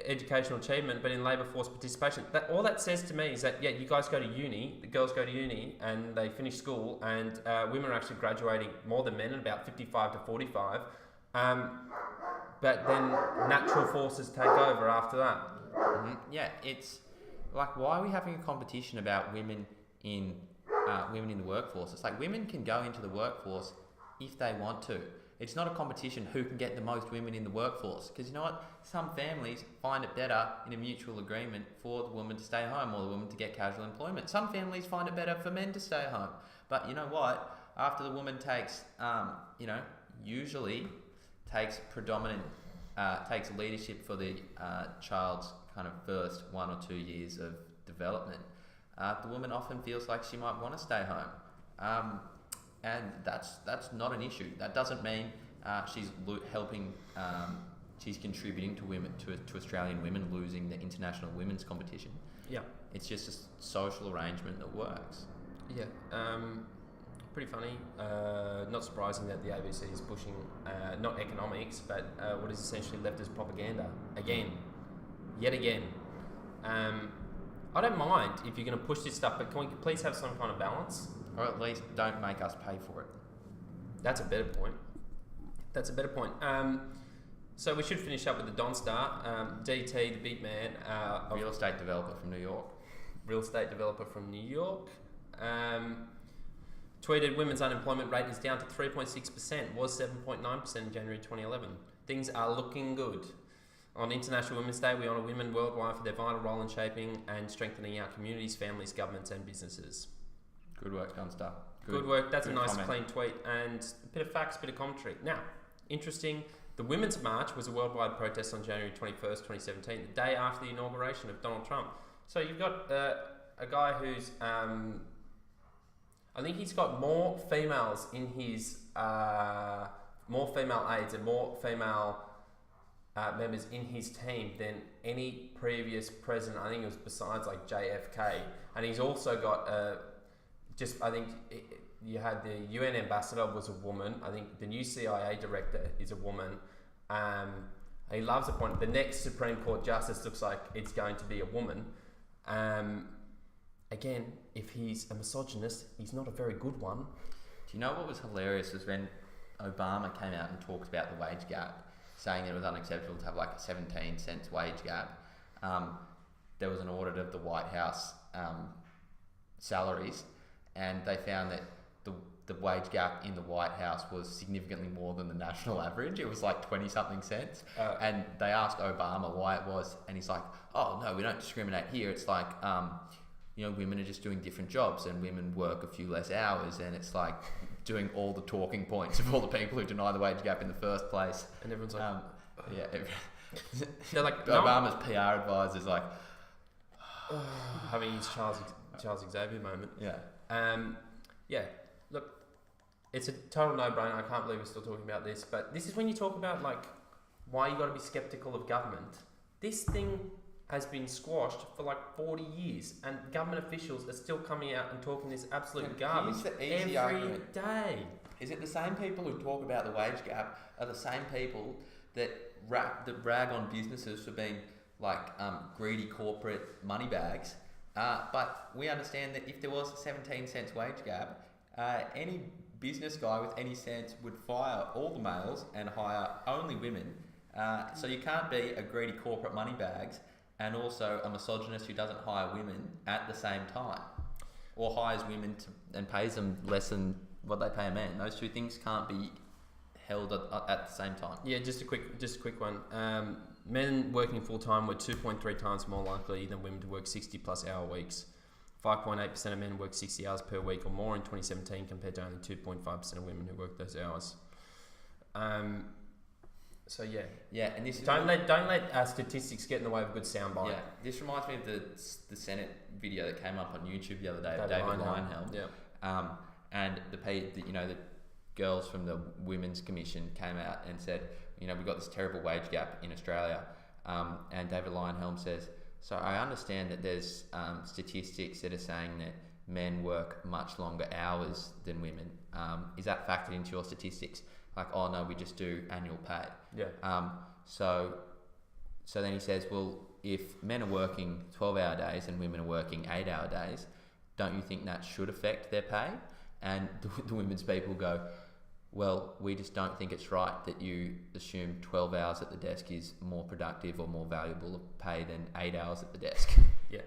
educational achievement, but in labour force participation. All that says to me is that, yeah, you guys go to uni, the girls go to uni, and they finish school, and women are actually graduating more than men, at about 55 to 45. But then natural forces take over after that. Mm-hmm. Yeah, it's like, why are we having a competition about women in the workforce? It's like women can go into the workforce if they want to. It's not a competition who can get the most women in the workforce, because you know what? Some families find it better in a mutual agreement for the woman to stay home or the woman to get casual employment. Some families find it better for men to stay home. But you know what? After the woman takes, usually takes takes leadership for the child's kind of first 1 or 2 years of development, the woman often feels like she might want to stay home. And that's not an issue. That doesn't mean she's helping. She's contributing to women, to Australian women losing the international women's competition. Yeah. It's just a social arrangement that works. Yeah. Pretty funny. Not surprising that the ABC is pushing not economics, but what is essentially leftist propaganda yet again. I don't mind if you're going to push this stuff, but can we please have some kind of balance? Or at least don't make us pay for it. That's a better point. So we should finish up with the Don Star. DT, the big man. Real estate developer from New York. Tweeted, women's unemployment rate is down to 3.6%, was 7.9% in January 2011. Things are looking good. On International Women's Day, we honour women worldwide for their vital role in shaping and strengthening our communities, families, governments and businesses. Good work, Dunstar. Good work. That's a good nice, comment. clean tweet. And a bit of facts, a bit of commentary. Now, interesting, the Women's March was a worldwide protest on January 21st, 2017, the day after the inauguration of Donald Trump. So you've got a guy who's... I think he's got more females in his... more female aides and more female members in his team than any previous president. I think it was besides like JFK. And he's also got... I think you had the UN ambassador was a woman. I think the new CIA director is a woman. He loves the point. The next Supreme Court justice looks like it's going to be a woman. Again, if he's a misogynist, he's not a very good one. Do you know what was hilarious was when Obama came out and talked about the wage gap, saying that it was unacceptable to have like a 17 cents wage gap. There was an audit of the White House salaries, and they found that the wage gap in the White House was significantly more than the national average. It was like 20-something cents. And they asked Obama why it was, and he's like, oh, no, we don't discriminate here. It's like, women are just doing different jobs, and women work a few less hours, and it's like doing all the talking points of all the people who deny the wage gap in the first place. And everyone's like... They're like, Obama's PR advisor's like... having his Charles Xavier moment. Yeah. Look, it's a total no-brainer. I can't believe we're still talking about this, but this is when you talk about like why you got to be skeptical of government. This thing has been squashed for like 40 years, and government officials are still coming out and talking this absolute garbage every argument. day. Is it the same people who talk about the wage gap are the same people that rag on businesses for being like greedy corporate money bags? But we understand that if there was a 17 cents wage gap, Any business guy with any sense would fire all the males and hire only women. So you can't be a greedy corporate moneybags and also a misogynist who doesn't hire women at the same time, or hires women and pays them less than what they pay a man. Those two things can't be held at the same time. Yeah, just a quick one. Men working full time were 2.3 times more likely than women to work 60 plus hour weeks. 5.8% of men work 60 hours per week or more in 2017 compared to only 2.5% of women who work those hours. So yeah, and this don't let statistics get in the way of a good soundbite. Yeah, this reminds me of the Senate video that came up on YouTube the other day of David Leinhelm. Yeah. And the girls from the Women's Commission came out and said, we've got this terrible wage gap in Australia. And David Leinhelm says, so I understand that there's statistics that are saying that men work much longer hours than women. Is that factored into your statistics? Like, oh no, we just do annual pay. Yeah. So then he says, well, if men are working 12-hour days and women are working 8-hour days, don't you think that should affect their pay? And the women's people go, well, we just don't think it's right that you assume 12 hours at the desk is more productive or more valuable of pay than 8 hours at the desk. Yeah.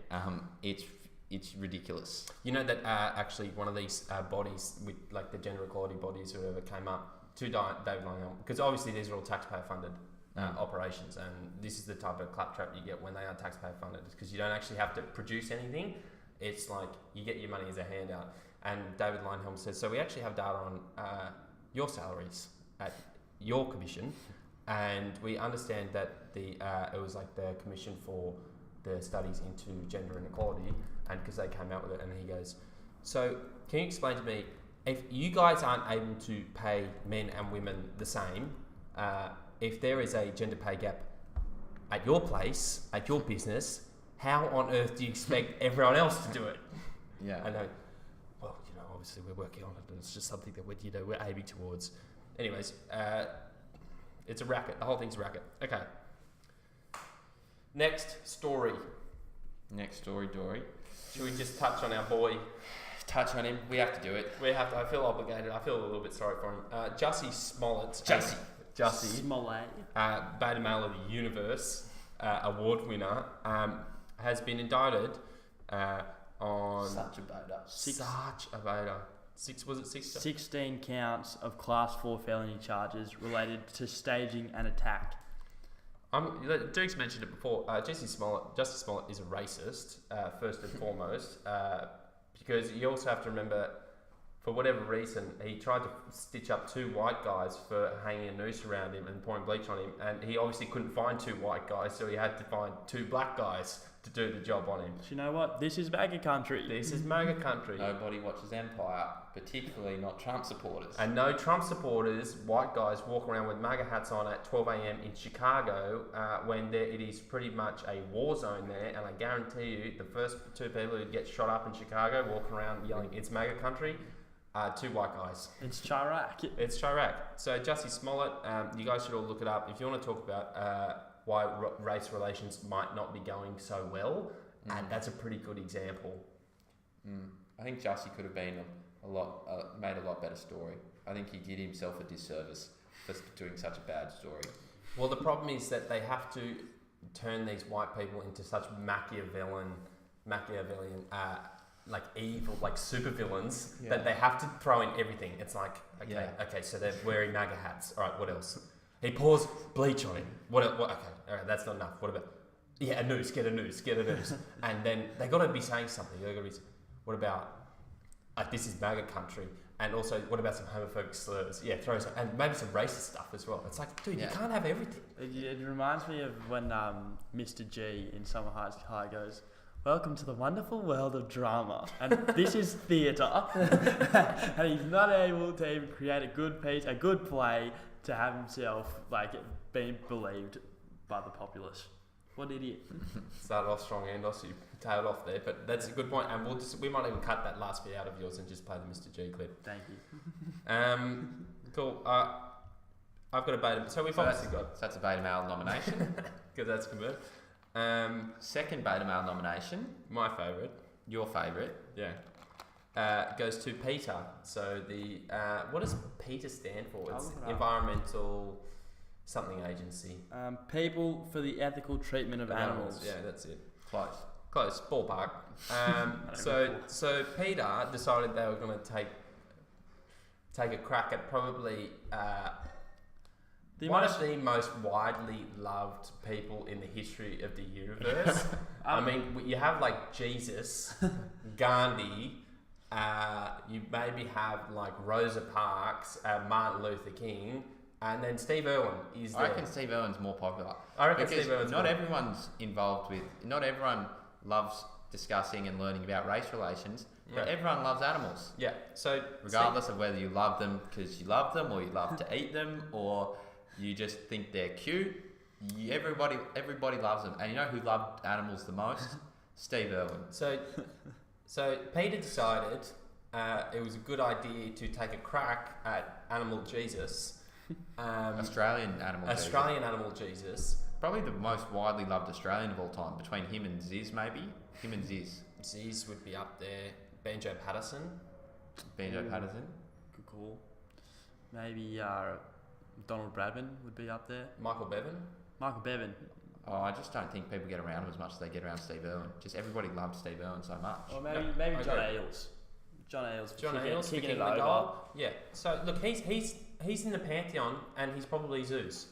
It's ridiculous. You know that actually one of these bodies, with like the gender equality bodies or whoever, came up to David Leinhelm, because obviously these are all taxpayer funded operations, and this is the type of claptrap you get when they are taxpayer funded, because you don't actually have to produce anything. It's like you get your money as a handout. And David Leinhelm says, so we actually have data on your salaries at your commission, and we understand that it was like the commission for the studies into gender inequality, and because they came out with it, and he goes, so can you explain to me, if you guys aren't able to pay men and women the same, if there is a gender pay gap at your place, at your business, how on earth do you expect everyone else to do it? Yeah. I know. Well, obviously we're working on it, and it's just something that we're aiming towards. Anyways, it's a racket. The whole thing's a racket. Okay. Next story, Dory. Should we just touch on our boy? Touch on him. We have to do it. We have to. I feel obligated. I feel a little bit sorry for him. Jussie Smollett. Jussie. Smollett. Beta Male of the Universe award winner, has been indicted on Such a beta. such a beta. 16 counts of Class 4 felony charges related to staging an attack. Duke's mentioned it before. Jussie Smollett is a racist, first and foremost, because you also have to remember, for whatever reason, he tried to stitch up two white guys for hanging a noose around him and pouring bleach on him, and he obviously couldn't find two white guys, so he had to find two black guys to do the job on him. So you know what? This is MAGA country. This is MAGA country. Nobody watches Empire, particularly not Trump supporters. And no Trump supporters, white guys, walk around with MAGA hats on at 12 a.m. in Chicago when it is pretty much a war zone there. And I guarantee you, the first two people who get shot up in Chicago walking around yelling, it's MAGA country, two white guys. It's Chirac. It's Chirac. So Jussie Smollett, you guys should all look it up. If you want to talk about why race relations might not be going so well, and that's a pretty good example. I think Jussie could have been made a lot better story. I think he did himself a disservice for doing such a bad story. Well, the problem is that they have to turn these white people into such Machiavellian, like evil, like super villains, that they have to throw in everything. It's like, okay, so they're wearing MAGA hats. All right, what else? He pours bleach on him. What? Okay, all right, that's not enough. What about? Yeah, a noose. Get a noose. And then they got to be saying something. They got to be. What about? This is MAGA country. And also, what about some homophobic slurs? Yeah, throw some, and maybe some racist stuff as well. It's like, dude, you can't have everything. It reminds me of when Mr. G in Summer High goes, "Welcome to the wonderful world of drama." And this is theatre. And he's not able to even create a good piece, a good play, to have himself being believed by the populace. What an idiot. Started off strong and also you tailed off there, but that's a good point, and we might even cut that last bit out of yours and just play the Mr. G clip. Thank you. Cool. I've got a beta. So we've obviously got. So that's a beta male nomination. Because that's converted. Second beta male nomination. My favourite. Your favourite. Yeah. goes to Peter. So the what does Peter stand for? I'll It's look it up. Environmental something agency. People for the ethical treatment of animals. Yeah, that's it. Close. Ballpark. don't So Peter decided they were going to take a crack at probably one of the most widely loved people in the history of the universe. I mean, you have like Jesus, Gandhi. You maybe have like Rosa Parks, Martin Luther King, and then Steve Irwin is I there. reckon Steve Irwin's more popular. I reckon Because Steve Irwin's not more- everyone's involved with. Not everyone loves discussing and learning about race relations, but Yeah. everyone loves animals, Yeah. So regardless of whether you love them because you love them, or you love to eat them, or you just think they're cute. Everybody loves them, and you know who loved animals the most? Steve Irwin. So Peter decided it was a good idea to take a crack at Animal Jesus. Australian animal. Australian Animal Jesus. Probably the most widely loved Australian of all time, between him and Ziz, maybe. Him and Ziz. Ziz would be up there. Banjo Patterson. Banjo Patterson. Good call. Maybe Donald Bradman would be up there. Michael Bevan. Michael Bevan. Oh, I just don't think people get around him as much as they get around Steve Irwin. Just everybody loved Steve Irwin so much. Or maybe Yeah, maybe I John agree. Eales. John Eales. John Eales kicking kicking it the over. goal. Yeah. So look, he's in the pantheon, and he's probably Zeus.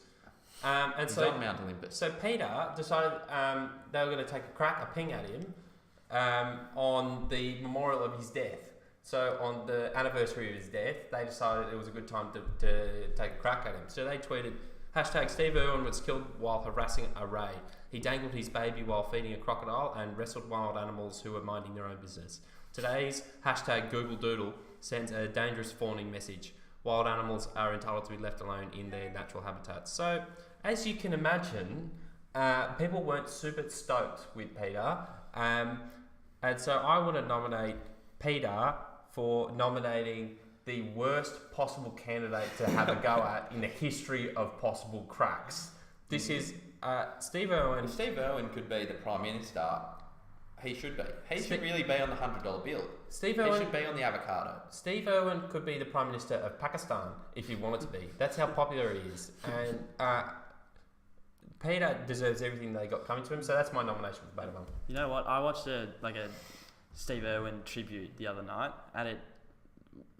And He's so on Mount Olympus. So Peter decided they were going to take a ping at him on the memorial of his death. So on the anniversary of his death, they decided it was a good time to take a crack at him. So they tweeted, #Steve Irwin was killed while harassing a ray. He dangled his baby while feeding a crocodile and wrestled wild animals who were minding their own business. Today's #Google Doodle sends a dangerous fawning message. Wild animals are entitled to be left alone in their natural habitats. So, as you can imagine, people weren't super stoked with Peter. And so I want to nominate Peter for nominating the worst possible candidate to have a go at in the history of possible cracks. This is Steve Irwin. If Steve Irwin could be the Prime Minister, he should be. He should really be on the $100 bill. Steve He Irwin. should be on the avocado. Steve Irwin could be the Prime Minister of Pakistan if he wanted to be. That's how popular he is. And Peter deserves everything they got coming to him, so that's my nomination for Beta Mum. You know what? I watched a Steve Irwin tribute the other night, and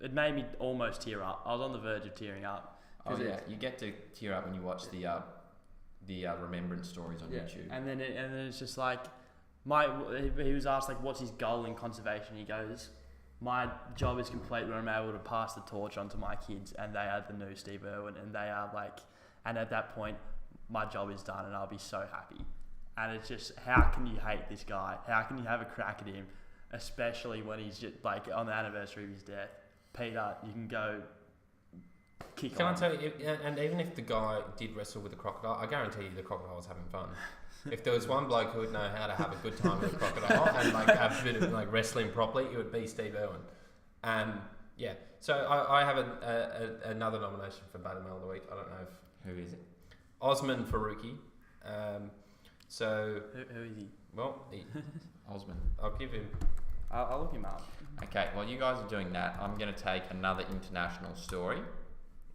it made me almost tear up. I was on the verge of tearing up. Oh yeah, you get to tear up when you watch the remembrance stories on YouTube. And then it's just like he was asked like what's his goal in conservation. He goes, my job is complete when I'm able to pass the torch on to my kids, and they are the new Steve Irwin, and they are like, and at that point my job is done and I'll be so happy. And it's just, how can you hate this guy? How can you have a crack at him, especially when he's just like on the anniversary of his death? Peter, you can go kick Can on. I tell you, and even if the guy did wrestle with the crocodile, I guarantee you the crocodile was having fun. If there was one bloke who would know how to have a good time with a crocodile and like have a bit of like wrestling properly, it would be Steve Irwin. Yeah. So I have another nomination for Beta Male of the Week. I don't know if Who is it? Osman Faruqi. So Who is he? well, Osman. I'll give him. I'll look him up. Okay, while you guys are doing that, I'm going to take another international story.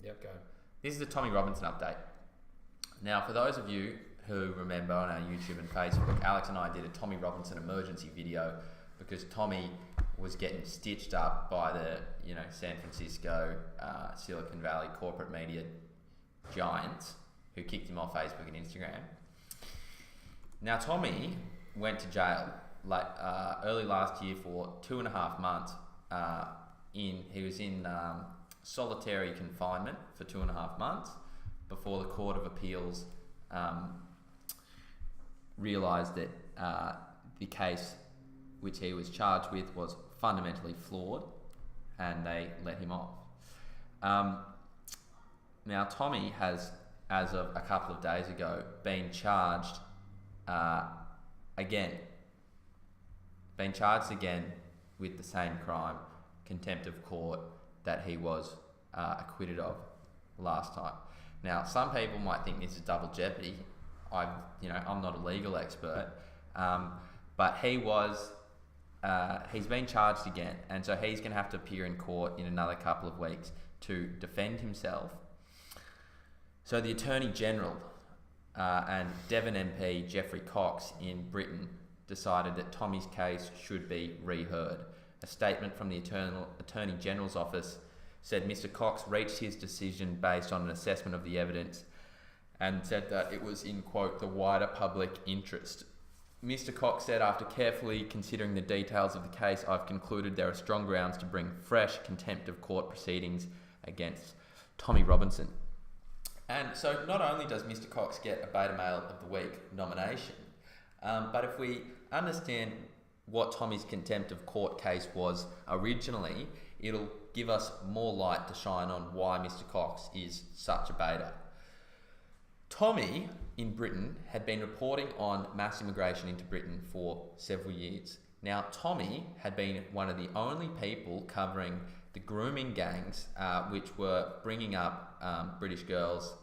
Yep, go. This is the Tommy Robinson update. Now, for those of you who remember on our YouTube and Facebook, Alex and I did a Tommy Robinson emergency video because Tommy was getting stitched up by the San Francisco, Silicon Valley corporate media giants who kicked him off Facebook and Instagram. Now, Tommy went to jail early last year for 2.5 months. He was in solitary confinement for 2.5 months before the Court of Appeals realised that the case which he was charged with was fundamentally flawed, and they let him off. Now, Tommy has, as of a couple of days ago, been charged again. Been charged again with the same crime, contempt of court, that he was acquitted of last time. Now, some people might think this is double jeopardy. I'm not a legal expert, but he was he's been charged again, and so he's going to have to appear in court in another couple of weeks to defend himself. So the Attorney General and Devon MP Geoffrey Cox in Britain decided that Tommy's case should be reheard. A statement from the Attorney General's office said Mr. Cox reached his decision based on an assessment of the evidence and said that it was in, quote, the wider public interest. Mr. Cox said, after carefully considering the details of the case, I've concluded there are strong grounds to bring fresh contempt of court proceedings against Tommy Robinson. And so not only does Mr. Cox get a Beta Male of the Week nomination, but if we understand what Tommy's contempt of court case was originally, it'll give us more light to shine on why Mr. Cox is such a beta. Tommy in Britain had been reporting on mass immigration into Britain for several years. Now, Tommy had been one of the only people covering the grooming gangs, which were bringing up British girls,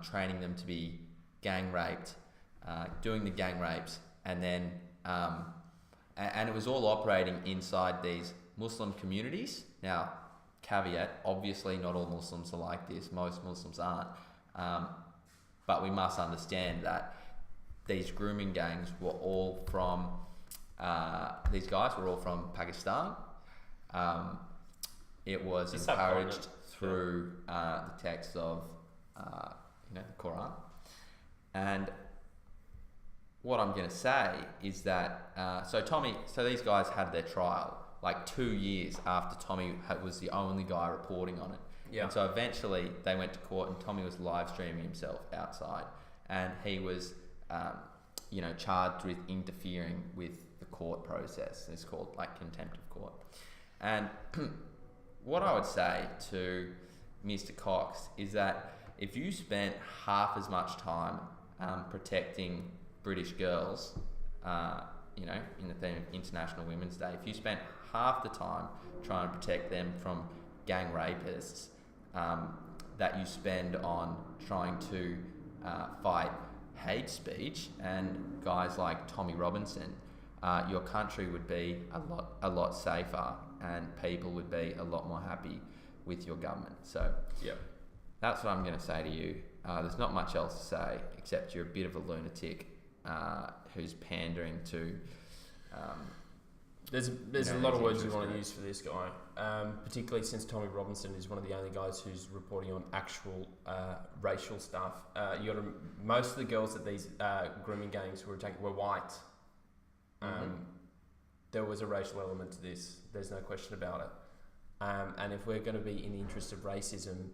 training them to be gang raped, doing the gang rapes, and then and it was all operating inside these Muslim communities. Now, caveat, obviously not all Muslims are like this, most Muslims aren't, but we must understand that these grooming gangs were all from, these guys were all from Pakistan. It was encouraged through the text of the Quran. And what I'm going to say is that, so these guys had their trial like 2 years after Tommy was the only guy reporting on it. Yeah. And so eventually they went to court and Tommy was live streaming himself outside, and he was, charged with interfering with the court process. It's called like contempt of court. And what I would say to Mr. Cox is that if you spent half as much time protecting British girls, in the theme of International Women's Day, if you spent half the time trying to protect them from gang rapists that you spend on trying to fight hate speech and guys like Tommy Robinson, your country would be a lot safer and people would be a lot more happy with your government. So that's what I'm going to say to you. There's not much else to say except you're a bit of a lunatic who's pandering to... There's a lot of words we want to use for this guy, particularly since Tommy Robinson is one of the only guys who's reporting on actual racial stuff. Most of the girls that these grooming gangs were attacking were white. There was a racial element to this. There's no question about it. And if we're going to be in the interest of racism,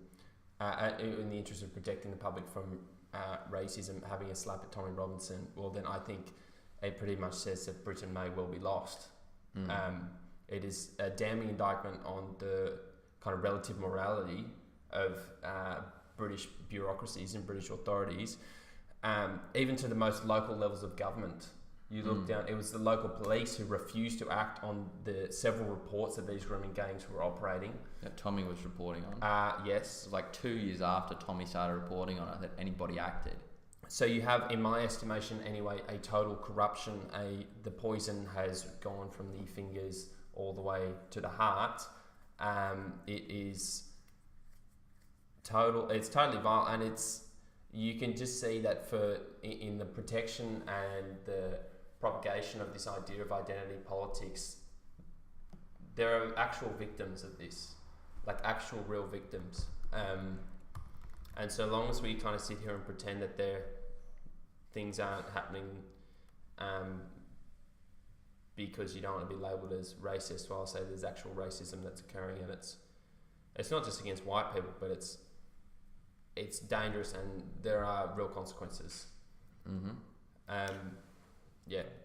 in the interest of protecting the public from racism, having a slap at Tommy Robinson, well, then I think it pretty much says that Britain may well be lost. It is a damning indictment on the kind of relative morality of British bureaucracies and British authorities, even to the most local levels of government. You look down, it was the local police who refused to act on the several reports that these grooming gangs were operating. That Tommy was reporting on. Yes. It was like 2 years after Tommy started reporting on it that anybody acted. So you have, in my estimation anyway, a total corruption. The poison has gone from the fingers all the way to the heart. It is total. It's totally vile, and you can just see that in the protection and the propagation of this idea of identity politics, there are actual victims of this, like actual real victims. And so long as we kind of sit here and pretend that things aren't happening because you don't want to be labelled as racist, well, I'll say there's actual racism that's occurring, and it's not just against white people, but it's dangerous and there are real consequences.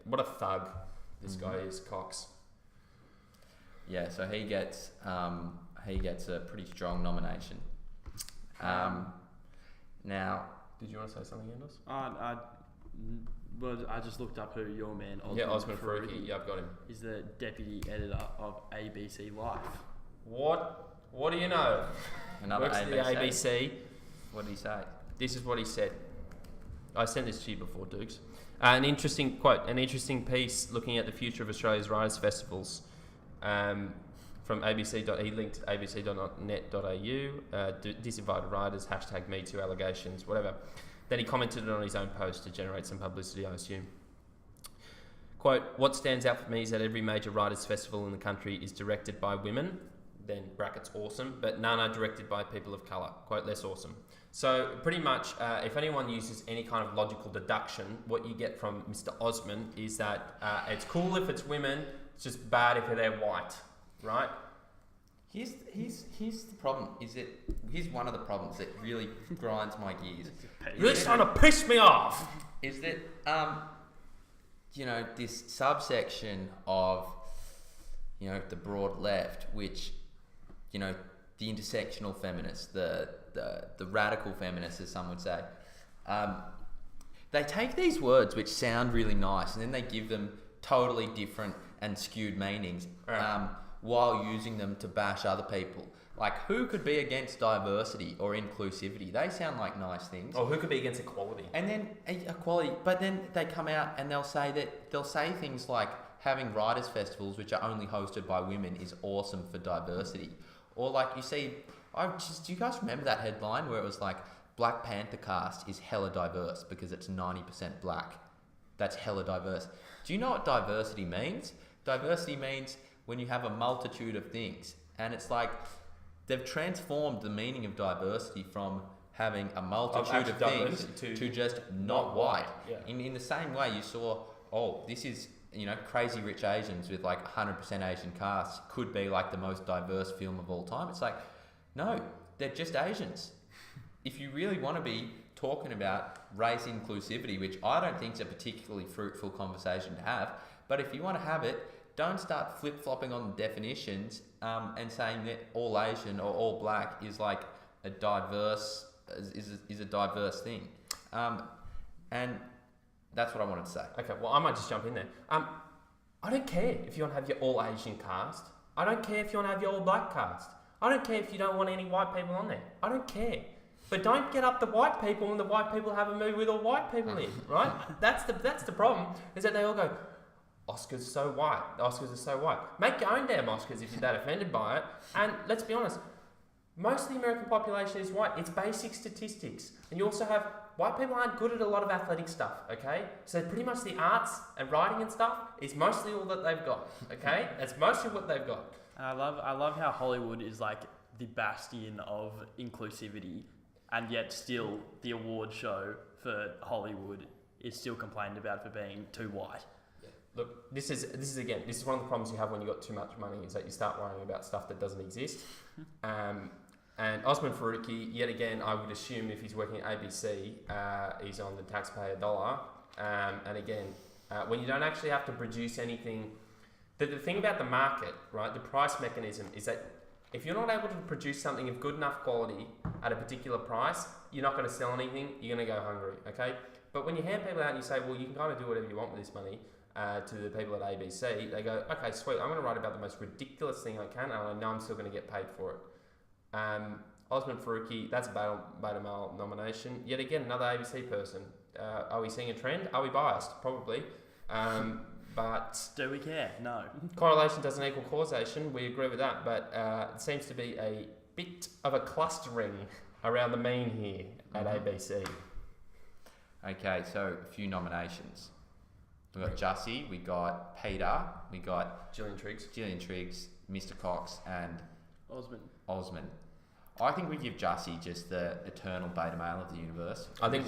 What a thug this guy is, Cox. Yeah, so he gets a pretty strong nomination. Now, did you want to say something, Anders? I just looked up who your man Osman Faruqi. Yeah, I've got him. Is the deputy editor of ABC Life. What do you know? Another Works ABC. at the ABC. What did he say? This is what he said. I sent this to you before, Dukes. An interesting quote, an interesting piece looking at the future of Australia's Writers' Festivals from ABC. He linked abc.net.au, disinvited writers, #MeToo allegations, whatever. Then he commented on his own post to generate some publicity, I assume. Quote, what stands out for me is that every major writers' festival in the country is directed by women, then brackets awesome, but none are directed by people of colour, quote, less awesome. So pretty much, if anyone uses any kind of logical deduction, what you get from Mr. Osman is that it's cool if it's women, it's just bad if they're white, right? Here's the problem. Here's one of the problems that really grinds my gears. You're trying to piss me off. Is that this subsection of the broad left, which the intersectional feminists, the radical feminists, as some would say, they take these words which sound really nice and then they give them totally different and skewed meanings. While using them to bash other people. Like, who could be against diversity or inclusivity? They sound like nice things. Or who could be against equality? And then equality, but then they come out and they'll say things like having writers' festivals which are only hosted by women is awesome for diversity. Or like you see, do you guys remember that headline where it was like, Black Panther cast is hella diverse because it's 90% black. That's hella diverse. Do you know what diversity means? Diversity means when you have a multitude of things, and it's like they've transformed the meaning of diversity from having a multitude of things to just not white. Yeah. In the same way you saw, this is Crazy Rich Asians with like 100% Asian cast could be like the most diverse film of all time. It's like, no, they're just Asians. If you really want to be talking about race inclusivity, which I don't think is a particularly fruitful conversation to have, but if you want to have it, don't start flip-flopping on the definitions and saying that all Asian or all black is like a diverse thing. And that's what I wanted to say. Okay, well, I might just jump in there. I don't care if you want to have your all Asian cast. I don't care if you want to have your all black cast. I don't care if you don't want any white people on there. I don't care. But don't get up the white people and the white people have a movie with all white people in, right? That's the problem, is that they all go, Oscars so white. Oscars are so white. Make your own damn Oscars if you're that offended by it. And let's be honest, most of the American population is white. It's basic statistics. And you also have, white people aren't good at a lot of athletic stuff, okay? So pretty much the arts and writing and stuff is mostly all that they've got, okay? That's mostly what they've got. I love how Hollywood is like the bastion of inclusivity, and yet still the award show for Hollywood is still complained about for being too white. Look, this is one of the problems you have when you got too much money, is that you start worrying about stuff that doesn't exist. And Osman Faruqi, yet again, I would assume if he's working at ABC, he's on the taxpayer dollar. And again, when you don't actually have to produce anything, the thing about the market, right, the price mechanism is that if you're not able to produce something of good enough quality at a particular price, you're not going to sell anything, you're going to go hungry, okay? But when you hand people out and you say, well, you can kind of do whatever you want with this money, to the people at ABC, they go, okay, sweet, I'm going to write about the most ridiculous thing I can, and I know I'm still going to get paid for it. Osman Faruqi, that's a beta male nomination. Yet again, another ABC person. Are we seeing a trend? Are we biased? Probably. But do we care? No. Correlation doesn't equal causation. We agree with that. But it seems to be a bit of a clustering around the mean here at ABC. Okay, so a few nominations. We got Jussie, we got Peter, we got Gillian Triggs, Mr. Cox, and Osman. I think we give Jussie just the eternal beta male of the universe. I think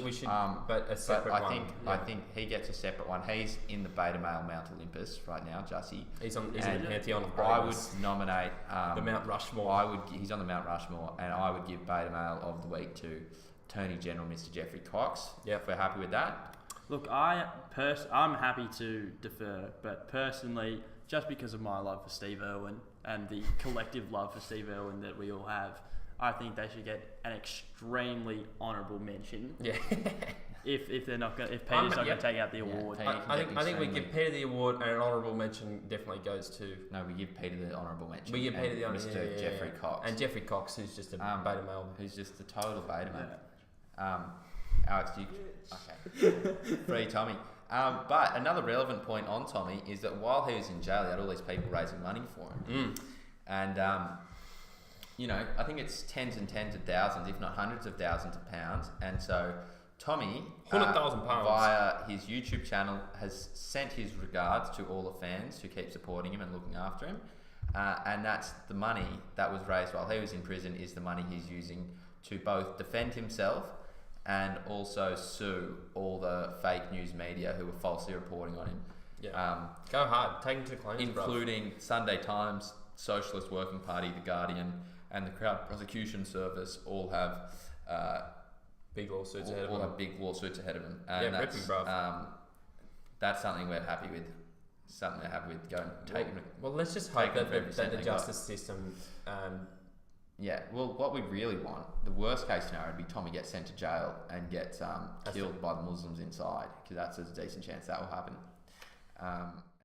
we should, but a separate one. I think he gets a separate one. He's in the beta male Mount Olympus right now, Jussie. He's in the pantheon of I would nominate the Mount Rushmore. He's on the Mount Rushmore, and I would give beta male of the week to Attorney General Mr. Jeffrey Cox. Yeah, if we're happy with that. Look, I'm happy to defer, but personally, just because of my love for Steve Irwin and the collective love for Steve Irwin that we all have, I think they should get an extremely honourable mention. Yeah. if Peter's not going to take out the award. I think we give Peter the award, and an honourable mention definitely goes to. No, we give Peter the honourable mention. We give Peter the honourable Mr. Jeffrey Cox. And Jeffrey Cox, who's just a beta male. Who's just the total beta male. Alex, okay. Free Tommy. But another relevant point on Tommy is that while he was in jail, he had all these people raising money for him. And, I think it's tens and tens of thousands, if not hundreds of thousands of pounds. And so Tommy, £100,000 via his YouTube channel, has sent his regards to all the fans who keep supporting him and looking after him. And that's the money that was raised while he was in prison is the money he's using to both defend himself and also sue all the fake news media who were falsely reporting on him. Yeah. Go hard. Take him to claims, including Sunday Times, Socialist Working Party, The Guardian, and the Crown Prosecution Service all have big lawsuits ahead of all them. have big lawsuits ahead of them. And Yeah, rip him, bruv. that's something we're happy with. Something they're happy with. Go and take him. Well, let's just hope that the they justice system. Yeah, well, what we really want, the worst case scenario would be Tommy gets sent to jail and gets killed by the Muslims inside, because that's a decent chance that will happen.